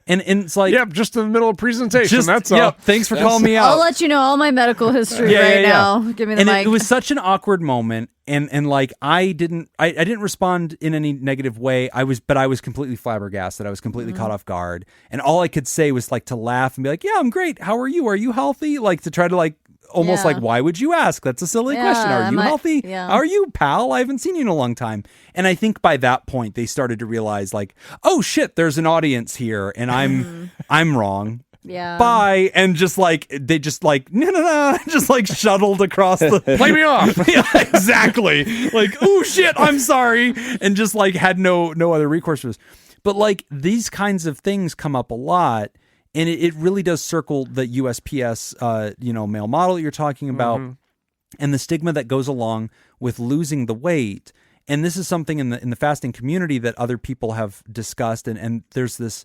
And it's like, Yep, just in the middle of presentation. That's all. Thanks for calling me out. I'll let you know all my medical history now. Give me the and mic. it was such an awkward moment, and like I didn't respond in any negative way. I was completely flabbergasted. I was completely caught off guard, and all I could say was like to laugh and be like, "Yeah, I'm great. How are you? Are you healthy?" Like to try to like almost like, why would you ask? That's a silly question. Are you healthy? Yeah. How are you, pal? I haven't seen you in a long time. And I think by that point they started to realize like, oh shit, there's an audience here, and I'm wrong. Yeah. Bye. And just like, they just like, no, just like shuttled across the. Play me off. Yeah, exactly. Like, oh shit, I'm sorry. And just like had no other recourse for this. But like these kinds of things come up a lot. And it really does circle the USPS, male model that you're talking about. and the stigma that goes along with losing the weight. And this is something in the fasting community that other people have discussed. And there's this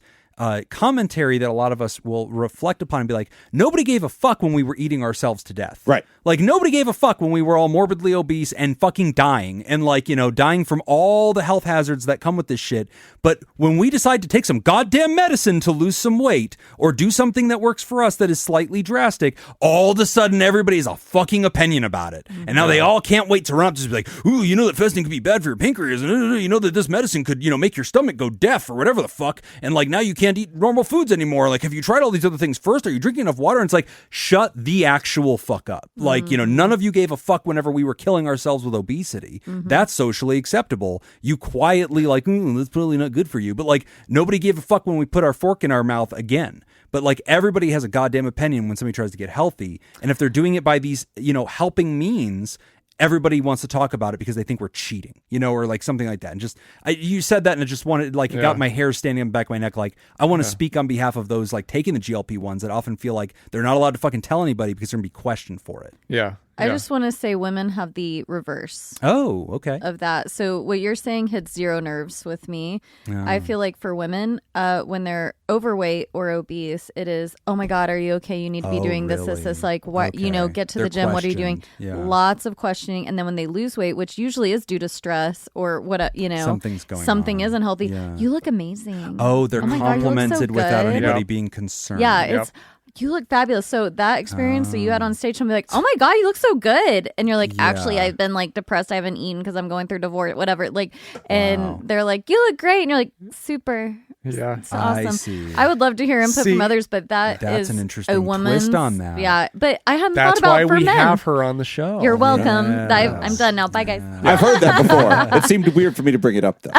commentary that a lot of us will reflect upon and be like, nobody gave a fuck when we were eating ourselves to death. Right. Like, nobody gave a fuck when we were all morbidly obese and fucking dying and, like, you know, dying from all the health hazards that come with this shit. But when we decide to take some goddamn medicine to lose some weight or do something that works for us that is slightly drastic, all of a sudden everybody has a fucking opinion about it. And now they all can't wait to run up to be like, ooh, you know that fasting could be bad for your pancreas. And you know that this medicine could, you know, make your stomach go deaf or whatever the fuck. And, like, now you can't eat normal foods anymore. Like, have you tried all these other things first? Are you drinking enough water? And it's like, shut the actual fuck up. Like, you know, none of you gave a fuck whenever we were killing ourselves with obesity. That's socially acceptable. You quietly like, that's probably not good for you. But, like, nobody gave a fuck when we put our fork in our mouth again. But, like, everybody has a goddamn opinion when somebody tries to get healthy. And if they're doing it by these, you know, helping means, everybody wants to talk about it because they think we're cheating, you know, or like something like that. And just, you said that and it just wanted, like, it got my hair standing on the back of my neck. Like, I want to speak on behalf of those, like, taking the GLP-1s that often feel like they're not allowed to fucking tell anybody because they're going to be questioned for it. Yeah. I just want to say women have the reverse. Oh, okay. Of that. So what you're saying hits zero nerves with me. I feel like for women, when they're overweight or obese, it is, oh my God, are you okay? You need to be doing this. Like, what, you know, get to the gym. What are you doing? Yeah. Lots of questioning. And then when they lose weight, which usually is due to stress or what, you know, something isn't healthy. Yeah. You look amazing. Oh, they're complimented so without good. anybody being concerned. Yeah, it's, you look fabulous. So that experience that you had on stage, somebody like, oh my God, you look so good. And you're like, actually, I've been like depressed. I haven't eaten because I'm going through divorce, whatever. Like, and they're like, you look great. And you're like, super. Yeah. It's awesome. I see. I would love to hear input from others, but that's is an interesting a woman's twist on that. Yeah. But I hadn't That's thought about why for we men. have her on the show. You're welcome. Yes. I'm done now. Bye, guys. I've heard that before. It seemed weird for me to bring it up, though.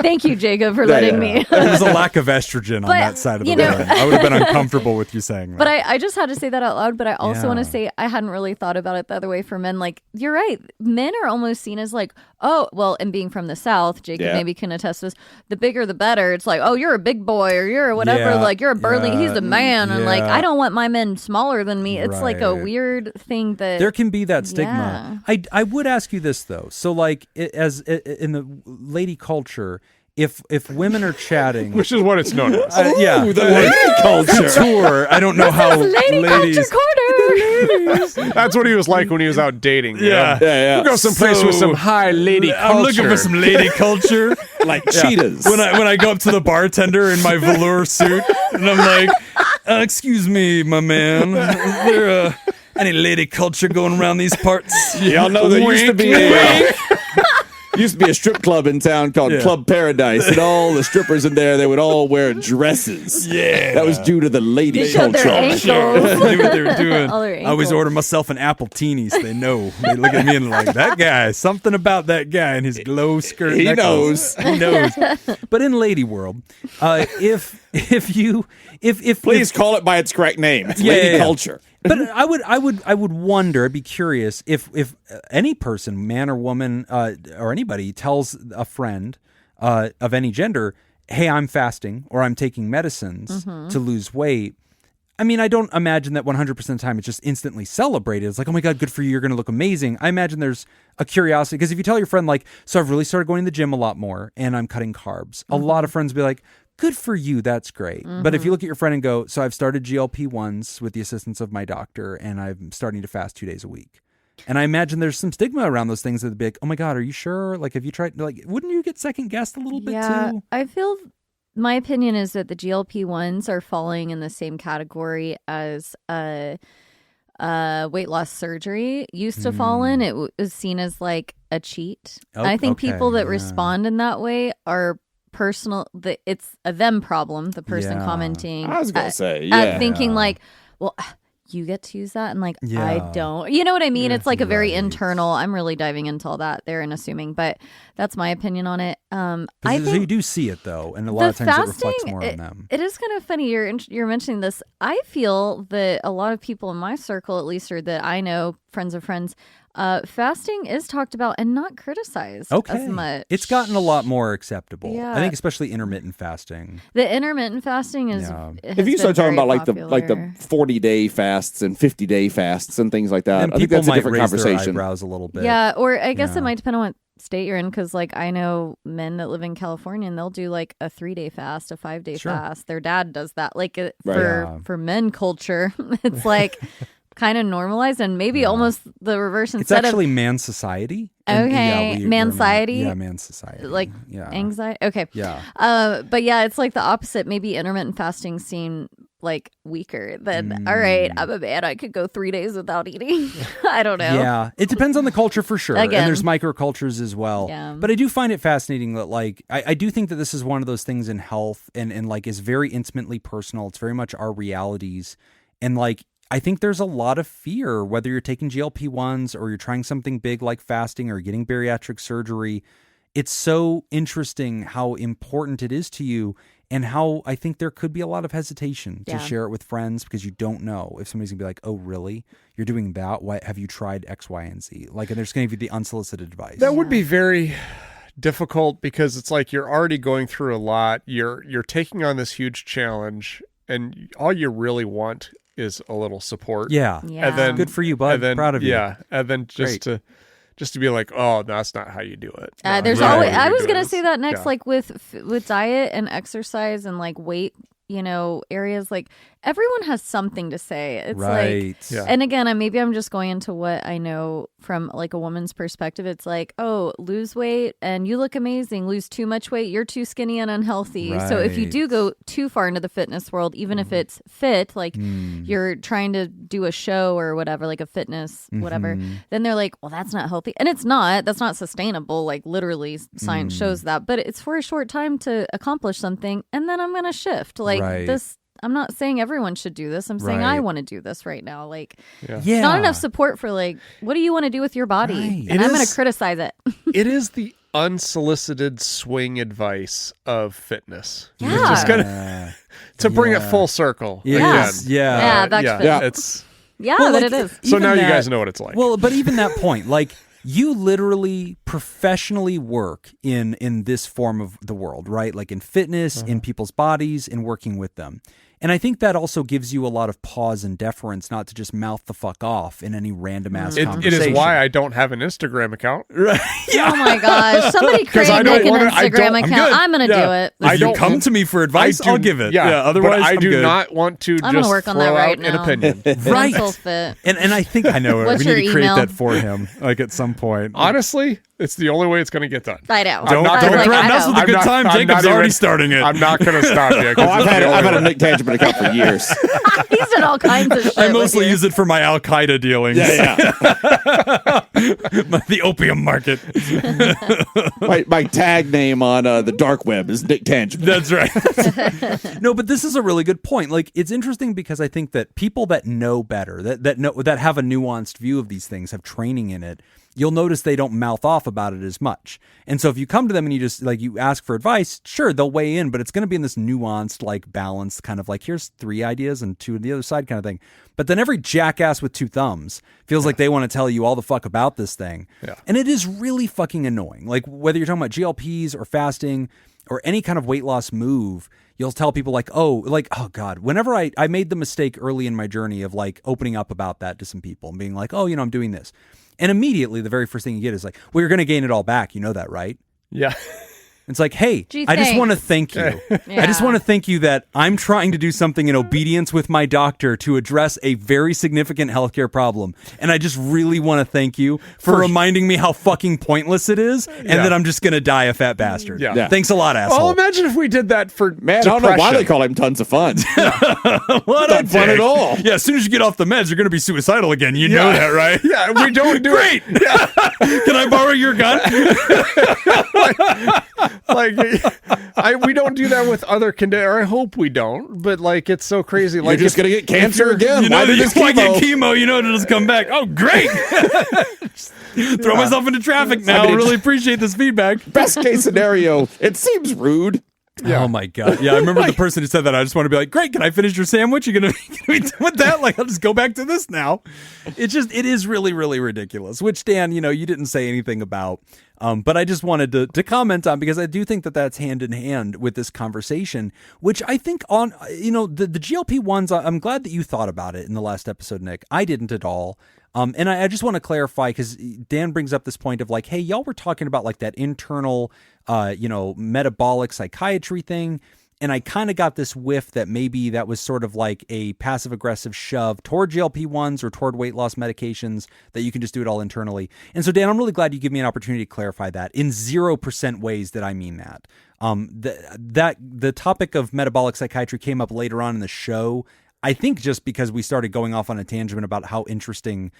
Thank you, Jacob, for letting me. There's a lack of estrogen on that side of the brain. I would have been uncomfortable with you saying that. But I just had to say that out loud. But I also want to say I hadn't really thought about it the other way for men. Like, you're right. Men are almost seen as like, oh, well, and being from the South, Jacob maybe can attest to this, the bigger the better. It's like, oh, you're a big boy or you're whatever. Like, you're a burly, he's a man. And like, I don't want my men smaller than me. It's like a weird thing that. There can be that stigma. I would ask you this, though. So, like, as in the lady culture, if women are chatting, which is what it's known as. The lady culture. Couture. I don't know how lady ladies. culture corner. That's what he was like when he was out dating. Yeah. We'll go someplace with some high lady culture. I'm looking for some lady culture. Like cheetahs. When I go up to the bartender in my velour suit and I'm like, excuse me, my man, is there any lady culture going around these parts? Y'all know there used to be a strip club in town called Club Paradise, and all the strippers in there, they would all wear dresses. Yeah. That was due to the lady They showed culture. their ankles. They knew what they were doing. All their I always ankles. order myself an apple teeny so they know. They look at me and they're like, that guy, something about that guy and his glow skirt. He necklace. knows. He knows. But in lady world, if Please call it by its correct name. It's Yeah, lady yeah, yeah. culture. But I would wonder, I'd be curious if any person, man or woman, or anybody tells a friend of any gender, hey, I'm fasting or I'm taking medicines to lose weight. I mean, I don't imagine that 100% of the time it's just instantly celebrated. It's like, oh my God, good for you. You're going to look amazing. I imagine there's a curiosity because if you tell your friend like, so I've really started going to the gym a lot more and I'm cutting carbs, a lot of friends will be like, good for you. That's great. But if you look at your friend and go, so I've started GLP-1s with the assistance of my doctor and I'm starting to fast 2 days a week. And I imagine there's some stigma around those things that be like, oh my God, are you sure? Like, have you tried, like, wouldn't you get second guessed a little bit too? I feel my opinion is that the GLP-1s are falling in the same category as weight loss surgery used to fall in. It was seen as like a cheat. Oh, I think okay, people that yeah. respond in that way are personal. It's a them problem. The person Yeah. commenting, I was going to say, thinking like, well, you get to use that, and like Yeah. I don't. You know what I mean? It's like a very internal. I'm really diving into all that there and assuming, but that's my opinion on it. I So think you do see it though, and a lot of times it reflects more on them. it is kind of funny you're mentioning this. I feel that a lot of people in my circle, at least, or that I know, friends of friends, Fasting is talked about and not criticized as much. It's gotten a lot more acceptable. Yeah. I think especially intermittent fasting. The intermittent fasting is. If you start talking about like the 40-day fasts and 50-day fasts and things like that, Then I think people that's a might different raise conversation. their eyebrows a little bit. Yeah, or I guess it might depend on what state you're in, because like I know men that live in California and they'll do like a 3-day fast, a 5-day fast. Their dad does that. Like for men culture, it's like kind of normalized and maybe almost the reverse. It's Instead actually man society. Okay, man-society? Yeah, man society. like anxiety. Okay. Yeah. But yeah, it's like the opposite. Maybe intermittent fasting seemed like weaker than, all right, I'm a man, I could go 3 days without eating. I don't know. Yeah, it depends on the culture for sure. Again. And there's microcultures as well. Yeah. But I do find it fascinating that like, I do think that this is one of those things in health and like is very intimately personal. It's very much our realities. And like, I think there's a lot of fear, whether you're taking GLP-1s or you're trying something big like fasting or getting bariatric surgery. It's so interesting how important it is to you and how I think there could be a lot of hesitation to share it with friends because you don't know if somebody's gonna be like, oh, really? You're doing that? Why have you tried X, Y, and Z? Like, and they're just gonna give you the unsolicited advice. That would be very difficult because it's like you're already going through a lot. You're taking on this huge challenge and all you really want is a little support. Yeah. And then, good for you, bud. And then, proud of you. Yeah. And then just to be like, oh, that's not how you do it. No, There's that's not always. how I you was do gonna it. say that next, Yeah. like with diet and exercise and like weight, areas. Like everyone has something to say. It's Right. like, and again, maybe I'm just going into what I know from like a woman's perspective. It's like, oh, lose weight and you look amazing. Lose too much weight, you're too skinny and unhealthy. So if you do go too far into the fitness world, even if it's fit, like you're trying to do a show or whatever, like a fitness whatever, then they're like, well, that's not healthy, and it's not. That's not sustainable. Like literally, science shows that. But it's for a short time to accomplish something, and then I'm gonna shift. Like this. I'm not saying everyone should do this. I'm saying I want to do this right now. Like, there's not enough support for like, what do you want to do with your body? Right. And I'm going to criticize it. It is the unsolicited swing advice of fitness. Yeah. It's just gonna to bring it full circle. Yes. Again. Yeah, back to fitness. It's Well, but like, it is. so even now you that- guys know what it's like. Well, but even that point, like you literally professionally work in this form of the world, right? Like in fitness, in people's bodies, in working with them. And I think that also gives you a lot of pause and deference not to just mouth the fuck off in any random ass it conversation. is why I don't have an Instagram account. Right. Oh my gosh. Somebody create I don't make an wanna- I Instagram don't- I'm account. good. I'm going to Yeah. do it. If I you don't come want- to me for advice, I do- I'll give it. Yeah, otherwise, but I I'm do good. not want to I'm just gonna work on that throw right out an now. opinion. Right. Mental fit. And I think I know it. What's We need to your create email? that for him, like at some point. Honestly, it's the only way it's going to get done. I know. Don't I was like, threaten I us know. with a I'm good not- time. I'm Jacob's not already even- starting it. I'm not going to stop you. Oh, I've had a Nick Tangent account for years. He's done all kinds of shit. I mostly with you. use it for my Al Qaeda dealings. The opium market. my tag name on the dark web is Nick Tangent. That's right. No, but this is a really good point. Like, it's interesting because I think that people that know better, that have a nuanced view of these things, have training in it, you'll notice they don't mouth off about it as much. And so if you come to them and you just like you ask for advice, sure, they'll weigh in, but it's going to be in this nuanced, like balanced kind of like, here's 3 ideas and 2 on the other side kind of thing. But then every jackass with 2 thumbs feels like they want to tell you all the fuck about this thing. Yeah. And it is really fucking annoying. Like whether you're talking about GLPs or fasting or any kind of weight loss move, you'll tell people like, oh God, whenever I made the mistake early in my journey of like opening up about that to some people and being like, oh, I'm doing this. And immediately the very first thing you get is like, well, you're going to gain it all back. You know that, right? Yeah. It's like, hey, Gee, I just thanks. want to thank you. Yeah. I just want to thank you that I'm trying to do something in obedience with my doctor to address a very significant healthcare problem. And I just really want to thank you for reminding me how fucking pointless it is and that I'm just going to die a fat bastard. Yeah. Thanks a lot, asshole. Well, imagine if we did that for Man, depression. I don't know why they call him Tons of Fun. What Not fun at all. Yeah, as soon as you get off the meds, you're going to be suicidal again. You know that, right? Yeah, we don't do Great. it. Yeah. Can I borrow your gun? We don't do that with other conditions, or I hope we don't, but like it's so crazy. You're Like just going to get cancer again. You know Why that did you this want to get chemo? chemo, you know it'll just come back. Oh, great. Throw myself into traffic now. I mean, really appreciate this feedback. Best case scenario, it seems rude. Yeah. Oh my God. Yeah, I remember the person who said that. I just want to be like, great, can I finish your sandwich? You're going to be done with that? Like, I'll just go back to this now. It is really, really ridiculous, which, Dan, you didn't say anything about. But I just wanted to comment on, because I do think that that's hand in hand with this conversation, which I think on, the GLP-1s, I'm glad that you thought about it in the last episode, Nick. I didn't at all. And I just want to clarify, because Dan brings up this point of like, hey, y'all were talking about like that internal, metabolic psychiatry thing. And I kind of got this whiff that maybe that was sort of like a passive aggressive shove toward GLP-1s or toward weight loss medications, that you can just do it all internally. And so, Dan, I'm really glad you give me an opportunity to clarify that. In 0% ways that I mean that. The topic of metabolic psychiatry came up later on in the show, I think just because we started going off on a tangent about how interesting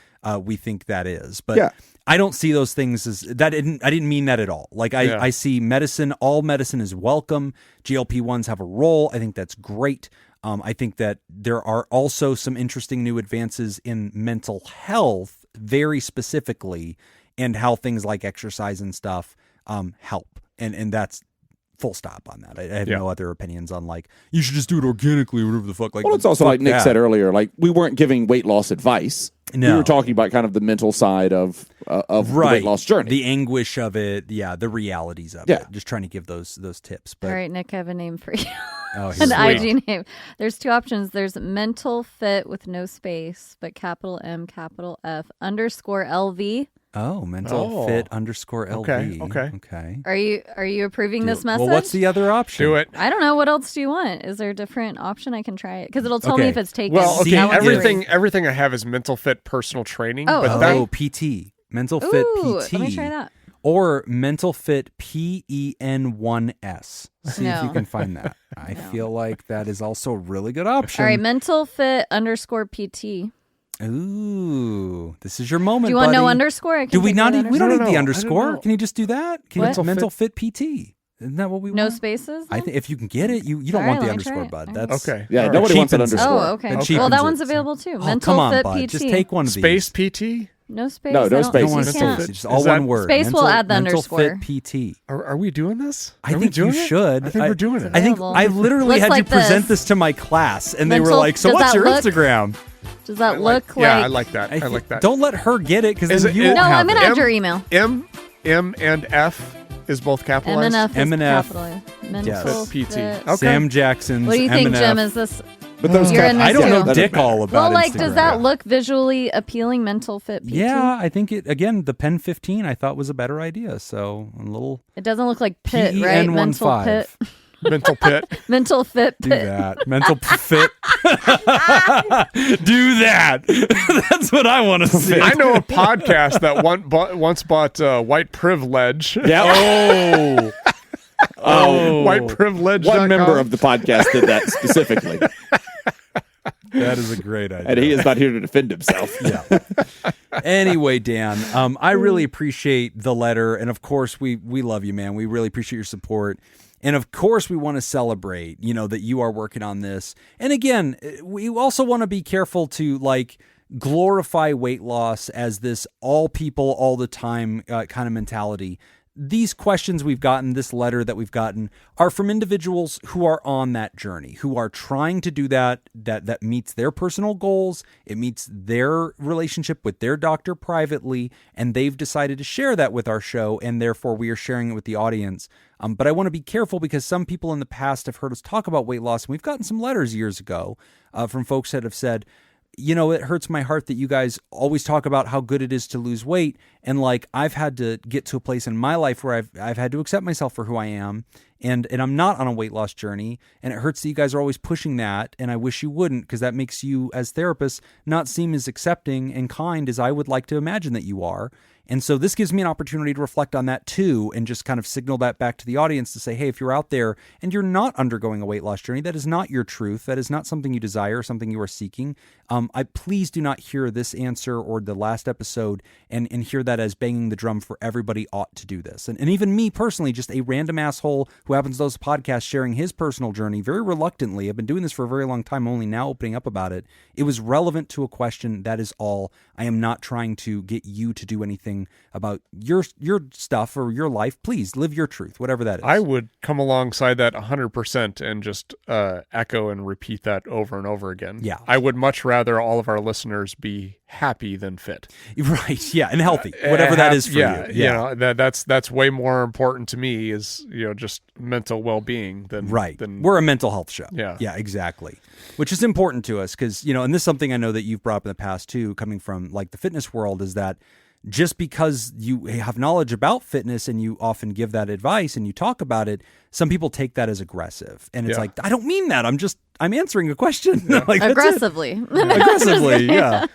we think that is. But yeah. I don't see those things as that. I didn't mean that at all. Like I see medicine, all medicine is welcome. GLP-1s have a role. I think that's great. I think that there are also some interesting new advances in mental health, very specifically, and how things like exercise and stuff help. And that's full stop on that. I have no other opinions on like, you should just do it organically or whatever the fuck. Like, well, it's also like Nick said earlier, like we weren't giving weight loss advice. No. We were talking about kind of the mental side of the weight loss journey. The anguish of it. Yeah. The realities of it. Just trying to give those tips. But, all right, Nick, I have a name for you. Oh, an IG name. There's two options. There's mental fit with no space, but capital M, capital F _LV. Oh, mental fit _LV. Okay. Are you approving this message? Well, what's the other option? Do it. I don't know. What else do you want? Is there a different option I can try it? Because it'll tell me if it's taken. Well, okay. Everything I have is mental fit personal training. PT. Mental fit PT. Let me try that. Or mental fit PEN1S. See if you can find that. I feel like that is also a really good option. All right, mental fit _PT. Ooh, this is your moment. Do you want no underscore? Do we not? We don't need the underscore. Can you just do that? Mental fit PT. Isn't that what we want? No spaces? I think if you can get it, you don't want the underscore, bud. That's okay. Yeah, nobody wants an underscore. Oh, okay. Well, that one's available too. Mental fit PT. Just take one of these. Space PT? No space. No space. Don't want space. Just all one word. Space will add the underscore. Mental fit PT. Are we doing this? I think you should. I think we're doing it. I think I literally had you present this to my class, and they were like, "So what's your Instagram?" Does that look like? Yeah, I like that. I like that. Don't let her get it, because then you won't No, have I'm gonna add your email. M and F is both capitalized. M and F is capitalized. Mental PT. Okay. Sam Jackson's. What do you think, Jim? Is this? But those You're in this I don't too. know dick all about. Well, like, Instagram. does that look visually appealing? Mental fit PT. Yeah, I think it. Again, the Pen 15 I thought was a better idea. So a little. It doesn't look like pit, right? Mental pit. Mental pit. Mental fit pit. Do that. Mental fit. Do that. That's what I want to see. I know a podcast that once bought white privilege. Yeah. White privilege. One member of the podcast did that specifically. That is a great idea. And he is not here to defend himself. Yeah. Anyway, Dan, I really appreciate the letter. And of course, we love you, man. We really appreciate your support. And of course, we want to celebrate, that you are working on this. And again, we also want to be careful to glorify weight loss as this all people all the time kind of mentality. These questions we've gotten, this letter that we've gotten, are from individuals who are on that journey, who are trying to do that meets their personal goals. It meets their relationship with their doctor privately, and they've decided to share that with our show, and therefore we are sharing it with the audience. But I want to be careful, because some people in the past have heard us talk about weight loss, and we've gotten some letters years ago from folks that have said, it hurts my heart that you guys always talk about how good it is to lose weight. And I've had to get to a place in my life where I've had to accept myself for who I am. And I'm not on a weight loss journey. And it hurts that you guys are always pushing that. And I wish you wouldn't, because that makes you as therapists not seem as accepting and kind as I would like to imagine that you are. And so this gives me an opportunity to reflect on that too, and just kind of signal that back to the audience to say, hey, if you're out there and you're not undergoing a weight loss journey, that is not your truth. That is not something you desire, something you are seeking. I please do not hear this answer or the last episode and hear that as banging the drum for everybody ought to do this. And even me personally, just a random asshole who who happens to host a podcast sharing his personal journey very reluctantly. I've been doing this for a very long time, only now opening up about it. It was relevant to a question. That is all. I am not trying to get you to do anything about your stuff or your life. Please live your truth, whatever that is. I would come alongside that 100% and just echo and repeat that over and over again. Yeah. I would much rather all of our listeners be happy than fit. Right. Yeah. And healthy, whatever that is for you. Yeah. You know, that's way more important to me is, just mental well-being than right. Than, we're a mental health show. Yeah. Yeah, exactly. Which is important to us because, and this is something I know that you've brought up in the past too, coming from like the fitness world, is that just because you have knowledge about fitness and you often give that advice and you talk about it, some people take that as aggressive. And it's like, I don't mean that. I'm answering a question. Like, aggressively. Aggressively, yeah.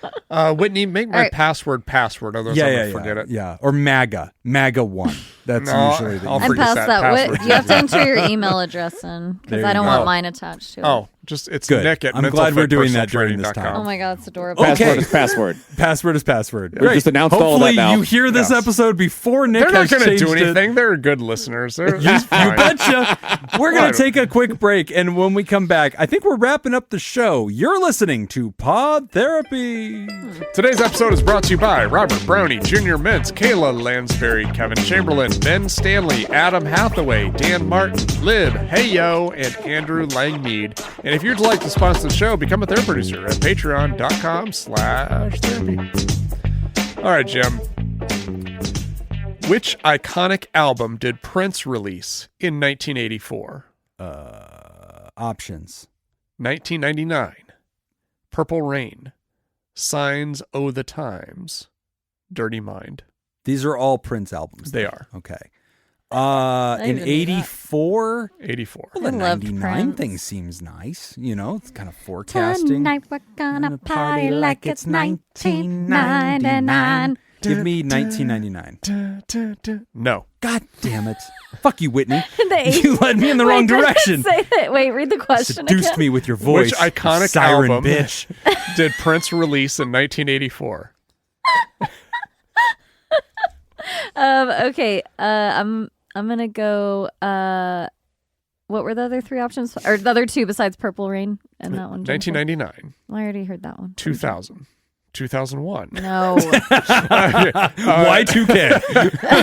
Whitney, make my password, otherwise I'm going to forget it. Yeah, or MAGA 1. That's usually the I'll I'm forget past that. password. You have to enter your email address in because There I you don't go. want mine attached to it. Oh, it's Good. Nick at I'm glad we're doing that during this mentalfitpersonaltraining.com. time. Oh my God, it's adorable. Okay. Password is password. Password is password. We just announced all of Hopefully that now. you hear this Yes. episode before Nick They're not has going to changed do it. anything. They're good listeners. They're You fine. betcha. We're going to take a quick break, and when we come back, I think we're wrapping up the show. You're listening to Pod Therapy. Today's episode is brought to you by Robert Brownie, Junior Mintz, Kayla Lansbury, Kevin Chamberlain, Ben Stanley, Adam Hathaway, Dan Martin, Lib, Hey Yo, and Andrew Langmead. And if you'd like to sponsor the show, become a therapy producer at patreon.com/therapy. All right, Jim. Which iconic album did Prince release in 1984? Options. 1999. Purple Rain. Signs O' the Times. Dirty Mind. These are all Prince albums. They are. Okay. I In even knew that. 84. Well, the I loved 99 Prince. thing seems nice. It's kind of forecasting. Tonight we're gonna party like it's 1999. Give me 1999. No. God damn it. Fuck you, Whitney. The You led me in the Wait, wrong did I direction. say that? Wait, read the question Seduced again. me with your voice. Which iconic siren album bitch. did Prince release in 1984? Okay. I'm gonna go. What were the other three options, or the other two besides Purple Rain and that one? Jennifer? 1999, I already heard that one. 2000, 2001. No.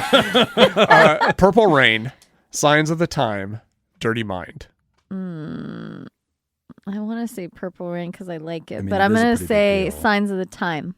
Y2K. Purple Rain, Signs of the Time, Dirty Mind. I want to say Purple Rain because I like it, I mean, but it I'm is a gonna pretty big say deal. Signs of the Time.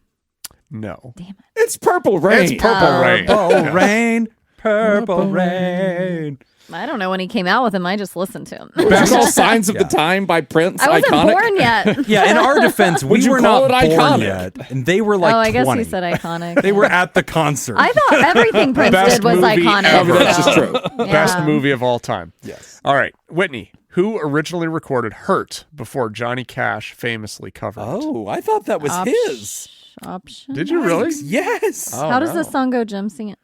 No. Damn it. It's Purple Rain. It's Purple Rain. Purple rain. Purple rain. I don't know when he came out with them. I just listened to him. Would you call Signs of the Time by Prince I wasn't iconic? born yet. Yeah, in our defense, Would we you were call not it born iconic? yet. And they were like I guess 20. he said iconic. They were at the concert. I thought everything Prince Best did was movie iconic. ever. That's just true. Best Yeah. movie of all time. Yes. All right, Whitney, who originally recorded Hurt before Johnny Cash famously covered it? Oh, I thought that was his. Option. Did you really? Yes. Oh, How does no. this song go, Jim? Sing it.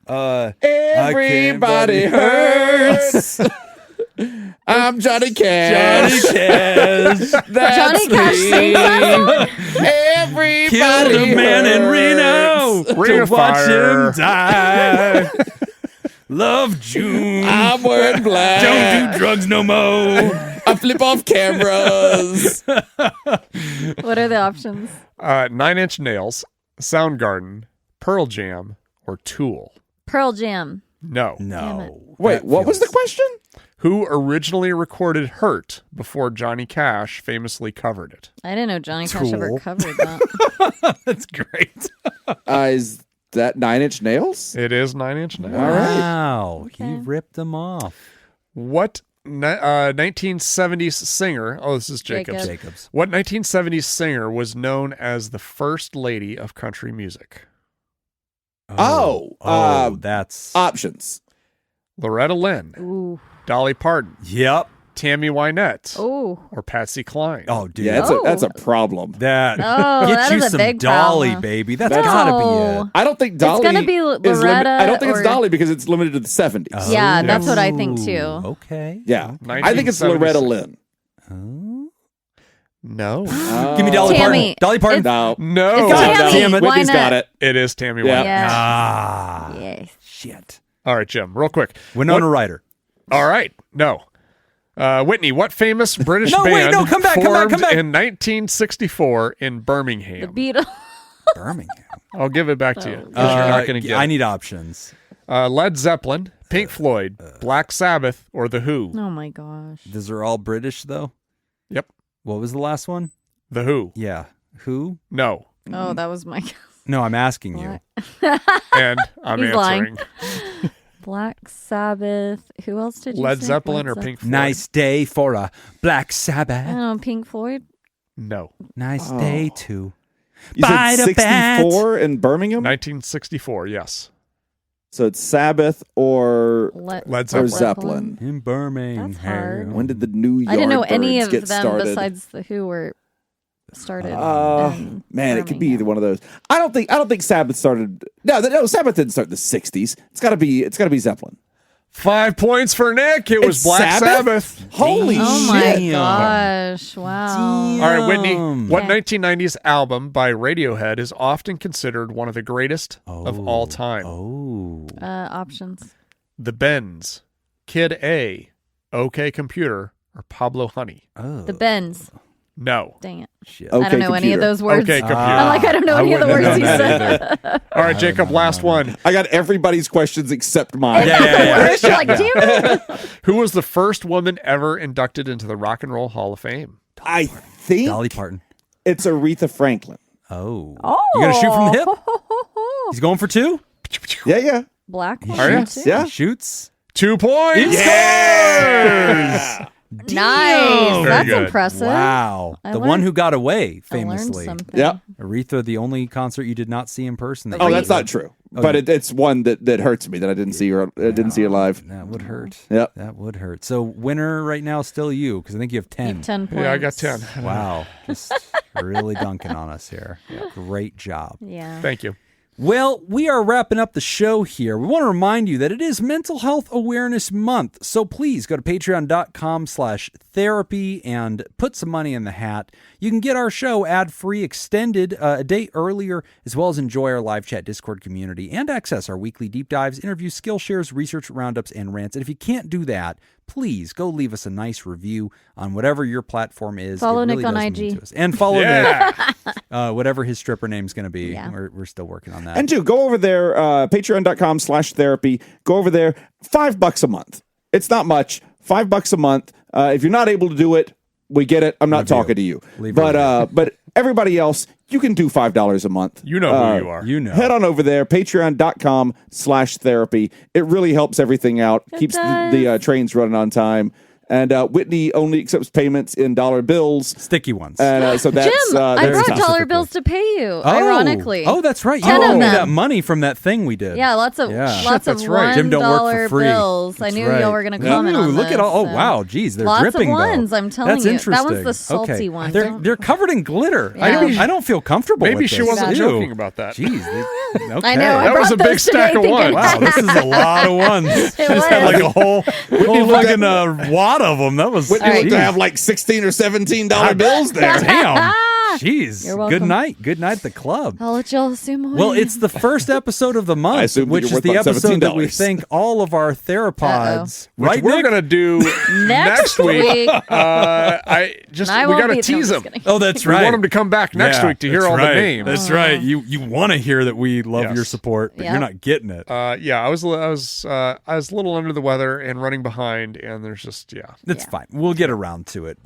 Everybody hurts. I'm Johnny Cash. Johnny Cash. That's Johnny Cash me. sings that song? Everybody Killed a man in hurts. Reno Ring to of watch Fire. him die. Love June. I'm wearing black. Don't do drugs no more. I flip off cameras. What are the options? 9 Inch Nails, Soundgarden, Pearl Jam, or Tool? Pearl Jam. No. Damn it. No. Wait, That what was the feels- question? Who originally recorded Hurt before Johnny Cash famously covered it? I didn't know Johnny Cash ever Tool. covered that. That's great. Is that 9 Inch Nails? It is 9 Inch Nails. All right. Wow. He Okay. ripped them off. What 1970s singer? Oh, this is Jacobs. Jacob. Jacobs. What 1970s singer was known as the first lady of country music? That's. Options. Loretta Lynn, Ooh. Dolly Parton, Yep. Tammy Wynette, Ooh. or Patsy Cline? Oh, dude. Yeah, that's a problem. That. Oh, Get that you is a some big Dolly, problem. baby. That's No. gotta be it. I don't think Dolly gonna be is Loretta I don't think or- it's Dolly because it's limited to the 70s. Yeah, that's what I think too. Okay. Yeah. I think it's Loretta Lynn. No. Give me Dolly Tammy. Parton. Dolly Parton. It's- No. No. God Tammy. damn it. Whitney's Wynette. got it. It is Tammy Yeah. Wynette. Yeah. Ah. Yes. Shit. All right, Jim, real quick. Winona Ryder. All right. No. Whitney, what famous British No, band wait, no, come back, come back, formed come back. in 1964 in The Birmingham? Beatles. Birmingham. I'll give it back to you 'cause you're not going to get I it. need options. Led Zeppelin, Pink Floyd, Black Sabbath, or The Who? Oh my gosh. Those are all British, though. Yep. What was the last one? The Who. Yeah. Who? No. Oh, that was my No, I'm asking you. And I'm He's lying. answering. Black Sabbath. Who else did you Led say? Zeppelin or Led Pink Floyd? Nice day for a Black I Sabbath. don't know, Pink Floyd. No. Nice day too. You By said the bat. 64 in Birmingham? 1964, yes. So it's Sabbath or Led or Zeppelin. Zeppelin. In Birmingham. That's hard. When did the New I didn't know any Yardbirds of get them started? besides the Who were started. in Man, it could be Birmingham. either one of those. I don't think Sabbath started. No, Sabbath didn't start in the 60s. It's got to be Zeppelin. 5 points for Nick. It was It's Black Sabbath. Holy Oh my shit! gosh! Wow. All right, Whitney. Damn. What Okay. 1990s album by Radiohead is often considered one of the greatest of all time? Oh. Options. The Bends, Kid A, OK Computer, or Pablo Honey? Oh. The Bends. No. Dang it! Shit. I Okay, don't know any of computer. those words. OK Computer. I'm like, I don't know any of the wouldn't words have he known said. that either. All right, Jacob, last one. I got everybody's questions except mine. Yeah. You're like, damn it. Who was the first woman ever inducted into the Rock and Roll Hall of Fame? I think Dolly Parton. it's Aretha Franklin. Oh. Oh. You gonna shoot from the hip? He's going for two? Yeah. Black one. Are ya? too? Yeah. He shoots. 2 points. Yeah. Nice. Very That's good. impressive. Wow. I The learned- one who got away, I learned famously. something. Yeah. Aretha, the only concert you did not see in person. That Oh, you that's did. not true. But it's one that hurts me that I didn't see her. I didn't see her live. That would hurt. Yep. That would hurt. So winner right now still you, because I think you have 10. You have 10 points. Yeah, I got 10. Wow. Just really dunking on us here. Great job. Yeah. Thank you. Well, we are wrapping up the show here. We want to remind you that it is Mental Health Awareness Month. So please go to patreon.com/therapy and put some money in the hat. You can get our show ad-free, extended a day earlier, as well as enjoy our live chat Discord community and access our weekly deep dives, interviews, skill shares, research roundups, and rants. And if you can't do that, please go leave us a nice review on whatever your platform is. Follow It really Nick on does IG. mean to us. And follow Yeah. Nick, whatever his stripper name's going to be. Yeah. We're still working on that. And go over there, patreon.com/therapy. Go over there. $5 a month. It's not much. $5 a month. If you're not able to do it, we get it. I'm not Review. talking to you. Leave a review. But everybody else, you can do $5 a month. You know who you are. You know. Head on over there, patreon.com/therapy. It really helps everything out. Keeps the trains running on time. And Whitney only accepts payments in dollar bills. Sticky ones. So that's Jim, I that's brought tough. dollar bills to pay you, ironically. Oh, that's right. You 10 of owe me them. that money from that thing we did. Yeah, lots of Yeah. Shit, lots that's of right. Jim don't work for $1 free. bills. That's I knew right. y'all were going to comment Ooh, on look this. at all. Oh, so. wow. Geez, they're Lots dripping, of ones, though. I'm telling That's you. interesting. That one's the salty okay. one. They're covered in glitter. Yeah. I don't feel comfortable Maybe with she this. wasn't Ew. joking about that. Jeez. Okay. I know. I That was brought a big those stack today of thinking- ones. Wow, this is a lot of ones. She just had was. like a whole fucking wad of them. That was Whitney looked to Jeez. have like $16 or $17 bills there. Damn. Jeez. You're welcome. Good night. Good night at the club. I'll let y'all assume away. Well, it's the first episode of the I month, assume that which you're is worth the about episode that we $17. thank all of our theropods. Which Right, we're Nick? going to do next week. week. I just I we won't got to be- tease no, them. I'm just kidding. Oh, that's We right. want them to come back next week to hear that's all right. the names. That's right. You want to hear that we love Yes. your support, but Yep. you're not getting it. Yeah, I was a little under the weather and running behind, and there's just It's fine. We'll get around to it.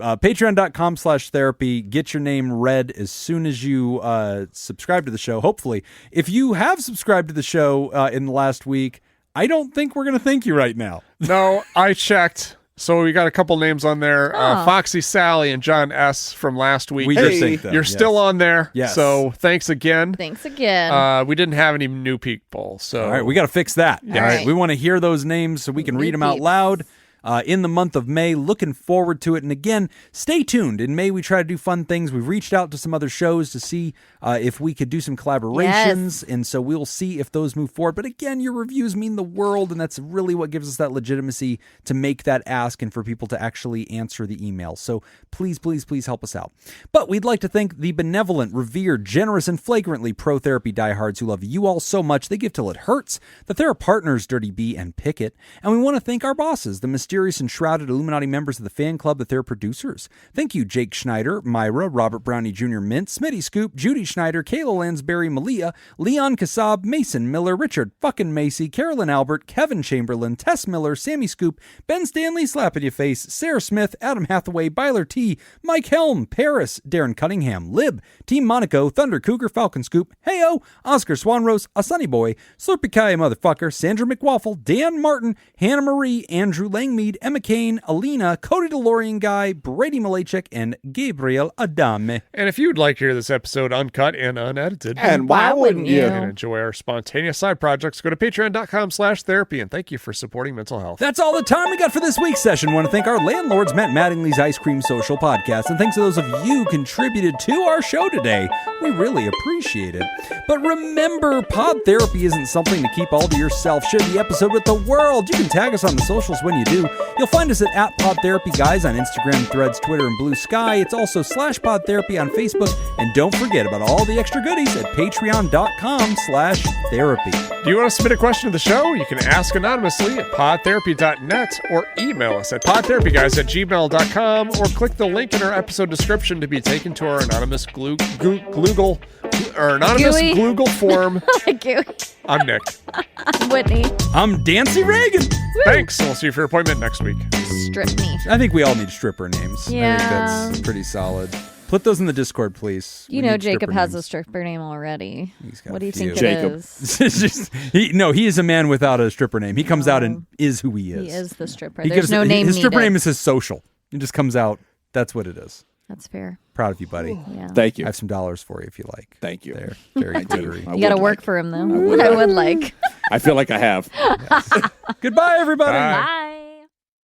Patreon.com/therapy. Get your name read as soon as you subscribe to the show. Hopefully, if you have subscribed to the show in the last week, I don't think we're going to thank you right now. No, I checked. So we got a couple names on there. Foxy Sally and John S. from last week. We Hey. just thanked them. You're yes. still on there. Yes. So thanks again. Thanks again. We didn't have any new people. So All right, we got to fix that. All right, right. we want to hear those names so we can read them out peeps. loud. In the month of May. Looking forward to it. And again, stay tuned. In May, we try to do fun things. We've reached out to some other shows to see if we could do some collaborations. And so we'll see if those move forward. But again, your reviews mean the world. And that's really what gives us that legitimacy to make that ask and for people to actually answer the email. So please, please, please help us out. But we'd like to thank the benevolent, revered, generous, and flagrantly pro-therapy diehards who love you all so much they give till it hurts, the TheraPartners, Dirty B and Pickett. And we want to thank our bosses, the mysterious mysterious and shrouded Illuminati members of the fan club that they're producers. Thank you, Jake Schneider, Myra, Robert Brownie Jr. Mint, Smitty Scoop, Judy Schneider, Kayla Lansbury, Malia, Leon Kassab, Mason Miller, Richard fucking Macy, Carolyn Albert, Kevin Chamberlain, Tess Miller, Sammy Scoop, Ben Stanley, Slap in Your Face, Sarah Smith, Adam Hathaway, Byler T, Mike Helm, Paris, Darren Cunningham, Lib, Team Monaco, Thunder Cougar, Falcon Scoop, Heyo, Oscar Swanrose, A Sunny Boy, Slurpy Kaya Motherfucker, Sandra McWaffle, Dan Martin, Hannah Marie, Andrew Langmead, Emma Kane, Alina, Cody DeLorean Guy, Brady Malachek, and Gabriel Adame. And if you'd like to hear this episode uncut and unedited, And why wouldn't you? and enjoy our spontaneous side projects, go to patreon.com/therapy, and thank you for supporting mental health. That's all the time we got for this week's session. Want to thank our landlords, Matt Mattingly's Ice Cream Social Podcast, and thanks to those of you who contributed to our show today. We really appreciate it. But remember, Pod Therapy isn't something to keep all to yourself. Share the episode with the world. You can tag us on the socials when you do. You'll find us at PodTherapyGuys on Instagram, Threads, Twitter, and Blue Sky. It's also /PodTherapy on Facebook. And don't forget about all the extra goodies at patreon.com/therapy. Do you want to submit a question to the show? You can ask anonymously at podtherapy.net or email us at podtherapyguys@gmail.com or click the link in our episode description to be taken to our anonymous Google form. Gooey. I'm Nick. I'm Whitney. I'm Dancy Reagan. Thanks. We'll see you for your appointment next week. Strip me. I think we all need stripper names. Yeah. I think that's pretty solid. Put those in the Discord, please. You We know need Jacob stripper has a names. stripper name already. He's got What do a you think few. it Jacob. is? It's just, he is a man without a stripper name. He comes out and is who he is. He is the stripper. He There's gives- no name His stripper needed. name is his social. He just comes out. That's what it is. That's fair. Proud of you, buddy. Yeah. Thank I you. have some dollars for you if you like. Thank you. There. Very glittery. You got to work for him, though. I would like. I feel like I have. Goodbye, everybody. Bye. Bye.